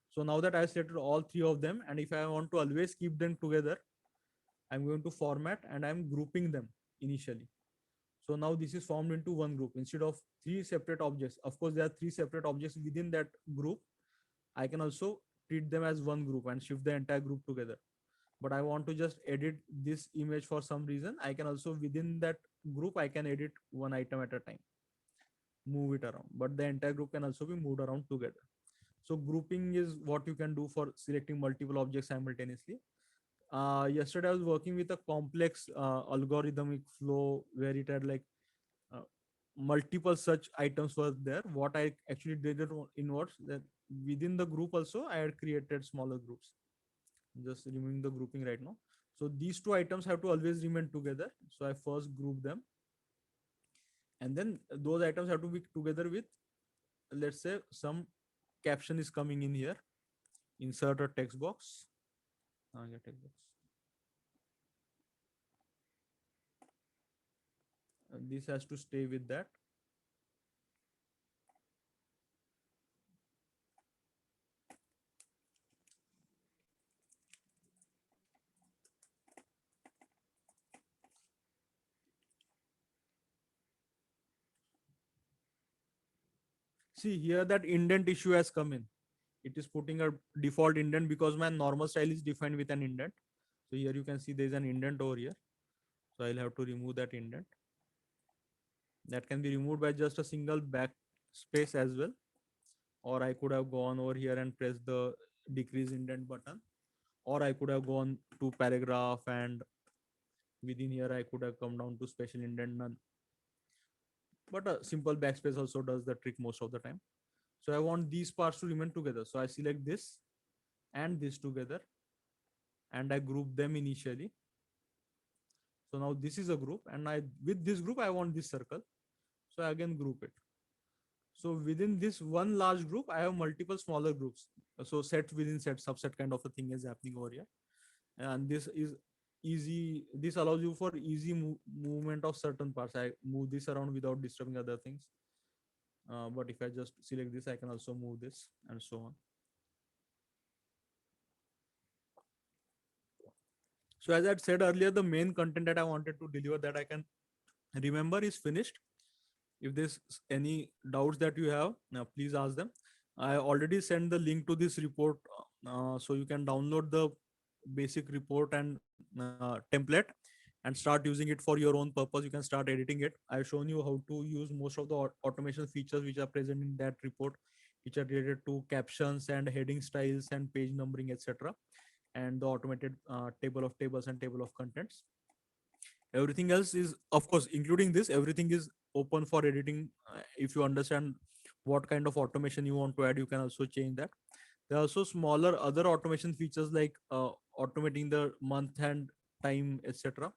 [SPEAKER 5] So now that I selected all three of them, and if I want to always keep them together, I'm going to format and I'm grouping them initially. So now this is formed into one group instead of three separate objects. Of course, there are three separate objects within that group. I can also treat them as one group and shift the entire group together. But I want to just edit this image for some reason. I can also within that group, I can edit one item at a time, move it around, but the entire group can also be moved around together. So grouping is what you can do for selecting multiple objects simultaneously. Yesterday I was working with a complex algorithmic flow where it had like uh, multiple such items were there. What I actually did it in was that within the group also I had created smaller groups. Just removing the grouping right now. So these two items have to always remain together. So I first group them, and then those items have to be together with, let's say, some caption is coming in here. Insert a text box. Yeah, text box. This has to stay with that. See here that indent issue has come in. It is putting a default indent because my normal style is defined with an indent. So here you can see there is an indent over here. So I'll have to remove that indent. That can be removed by just a single backspace as well. Or I could have gone over here and pressed the decrease indent button. Or I could have gone to paragraph, and within here I could have come down to special indent none. But a simple backspace also does the trick most of the time. So I want these parts to remain together. So I select this and this together, and I group them initially. So now this is a group, and with this group I want this circle. So I again group it. So within this one large group, I have multiple smaller groups. So set within set, subset kind of a thing is happening over here. And this is easy. This allows you for easy movement of certain parts. I move this around without disturbing other things. But if I just select this, I can also move this and so on. So as I said earlier, the main content that I wanted to deliver that I can remember is finished. If there's any doubts that you have, please ask them. I already sent the link to this report, so you can download the basic report and template and start using it for your own purpose. You can start editing it. I've shown you how to use most of the automation features which are present in that report, which are related to captions and heading styles and page numbering, etc., and the automated table of tables and table of contents. Everything else is, of course, including this, everything is open for editing. If you understand what kind of automation you want to add, you can also change that. There are also smaller other automation features like automating the month and time, etc.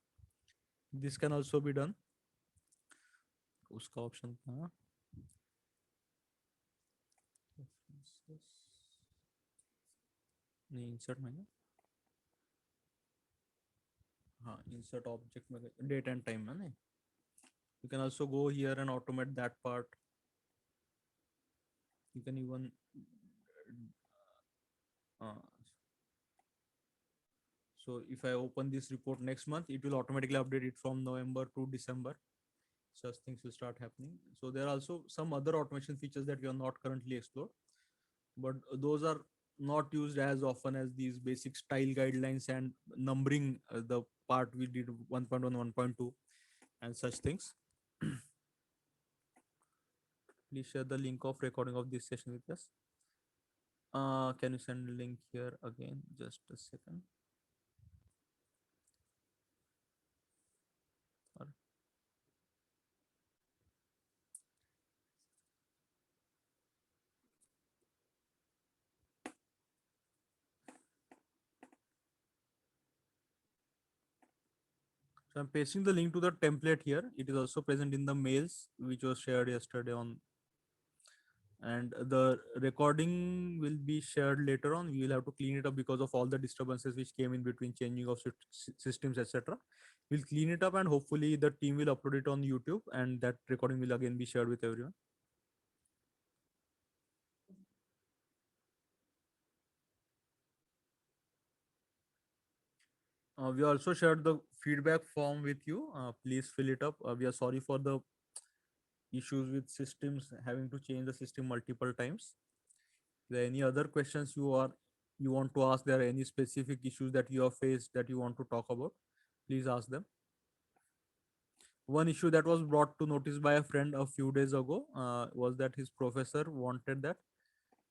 [SPEAKER 5] This can also be done. उसका option था नहीं, insert में हाँ, insert object में date and time में नहीं. You can also go here and automate that part. You can even so if I open this report next month, it will automatically update it from November to December. Such things will start happening. So there are also some other automation features that we are not currently explored, but those are not used as often as these basic style guidelines and numbering, the part we did 1.1, 1.2 and such things. Please share the link of recording of this session with us. Can you send the link here again? Just a second. So I'm pasting the link to the template here. It is also present in the mails which was shared yesterday on, and the recording will be shared later on. We will have to clean it up because of all the disturbances which came in between changing of systems, etc. We'll clean it up and hopefully the team will upload it on YouTube, and that recording will again be shared with everyone. We also shared the feedback form with you. Please fill it up. We are sorry for the issues with systems, having to change the system multiple times. Are there any other questions you want to ask? There are any specific issues that you have faced that you want to talk about? Please ask them. One issue that was brought to notice by a friend a few days ago was that his professor wanted that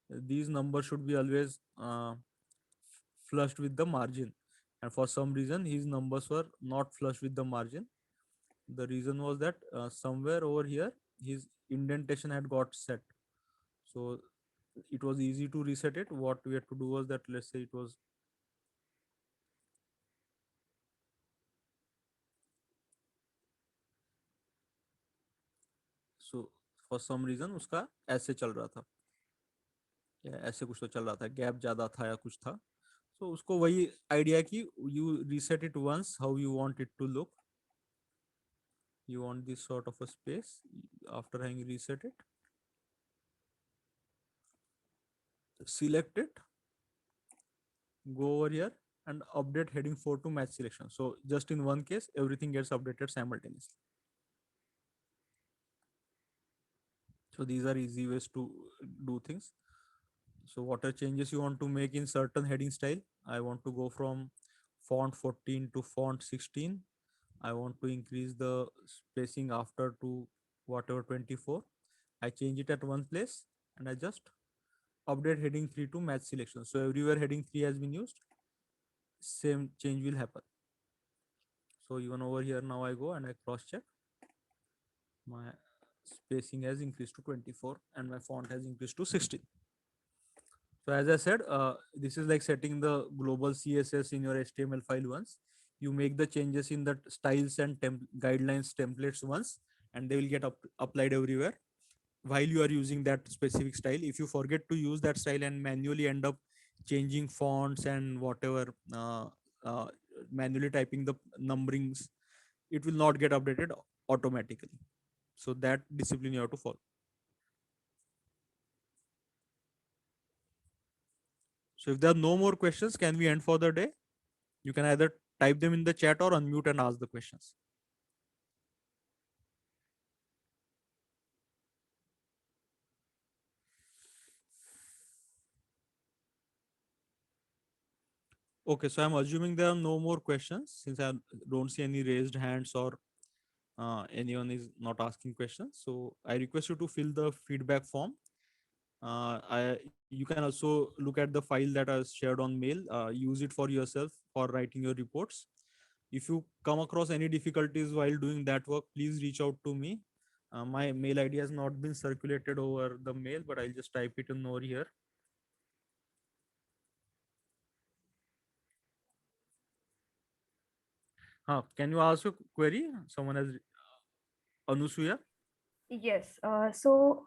[SPEAKER 5] these numbers should be always flushed with the margin, and for some reason his numbers were not flushed with the margin. The reason was that somewhere over here his indentation had got set, so it was easy to reset it. What we had to do was that, let's say it was so for some reason उसका ऐसे चल रहा था, या ऐसे कुछ तो चल रहा था, गैप ज्यादा था या कुछ था. So उसको वही आइडिया कि you reset it once how you want it to look. You want this sort of a space after having reset it. Select it, go over here and update heading 4 to match selection. So just in one case, everything gets updated simultaneously. So these are easy ways to do things. So what are changes you want to make in certain heading style? I want to go from font 14 to font 16. I want to increase the spacing after to whatever 24. I change it at one place and I just update heading 3 to match selection. So everywhere heading 3 has been used, same change will happen. So even over here now I go and I cross check. My spacing has increased to 24 and my font has increased to 16. So as I said, this is like setting the global CSS in your HTML file once. You make the changes in the styles and guidelines templates once, and they will get applied everywhere while you are using that specific style. If you forget to use that style and manually end up changing fonts and whatever, uh, manually typing the numberings, it will not get updated automatically. So that discipline you have to follow. So if there are no more questions, can we end for the day? You can either type them in the chat or unmute and ask the questions. Okay, so I'm assuming there are no more questions since I don't see any raised hands or anyone is not asking questions. So I request you to fill the feedback form. You can also look at the file that I shared on mail. Use it for yourself for writing your reports. If you come across any difficulties while doing that work, please reach out to me. My mail ID has not been circulated over the mail, but I'll just type it in over here. Can you ask a query? Someone has Anusuya.
[SPEAKER 6] Yes. So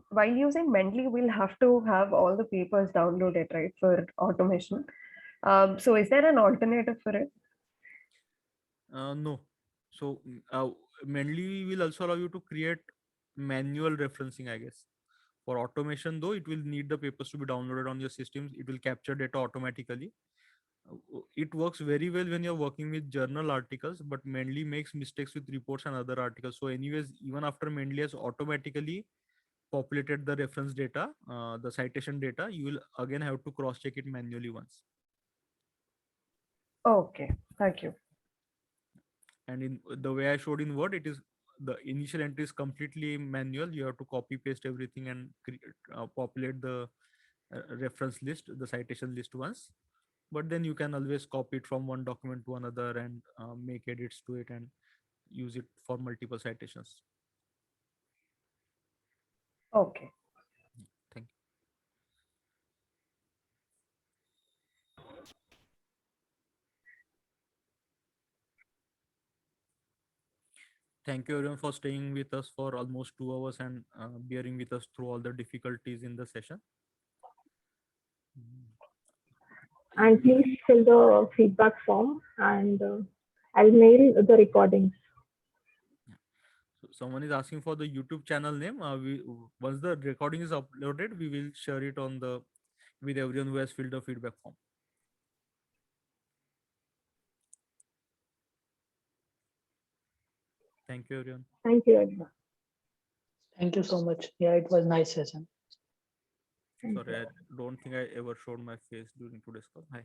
[SPEAKER 6] while using Mendeley, we'll have to have all the papers downloaded, right, for automation. So is there an alternative for it?
[SPEAKER 5] No. So Mendeley will also allow you to create manual referencing, I guess. For automation, though, it will need the papers to be downloaded on your systems. It will capture data automatically. It works very well when you're working with journal articles, but Mendeley makes mistakes with reports and other articles. So, anyways, even after Mendeley has automatically populated the reference data, the citation data, you will again have to cross check it manually once.
[SPEAKER 6] Okay, thank you.
[SPEAKER 5] And in the way I showed in Word, it is the initial entry is completely manual. You have to copy paste everything and populate the reference list, the citation list once. But then you can always copy it from one document to another and make edits to it and use it for multiple citations.
[SPEAKER 6] Okay.
[SPEAKER 5] Thank you. Thank you everyone for staying with us for almost 2 hours and bearing with us through all the difficulties in the session.
[SPEAKER 1] And please fill the feedback form, and I'll mail the recordings.
[SPEAKER 5] So someone is asking for the YouTube channel name. Once the recording is uploaded, we will share it on the with everyone who has filled the feedback form. Thank you everyone.
[SPEAKER 1] Thank you, everyone.
[SPEAKER 3] Thank you so much. Yeah, it was nice session.
[SPEAKER 1] Thank
[SPEAKER 5] Sorry,
[SPEAKER 1] you.
[SPEAKER 5] I don't think I ever showed my face during today's call. Hi.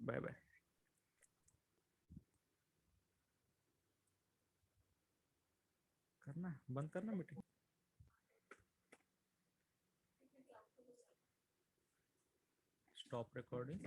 [SPEAKER 5] Bye bye. करना बंद करना meeting stop recording.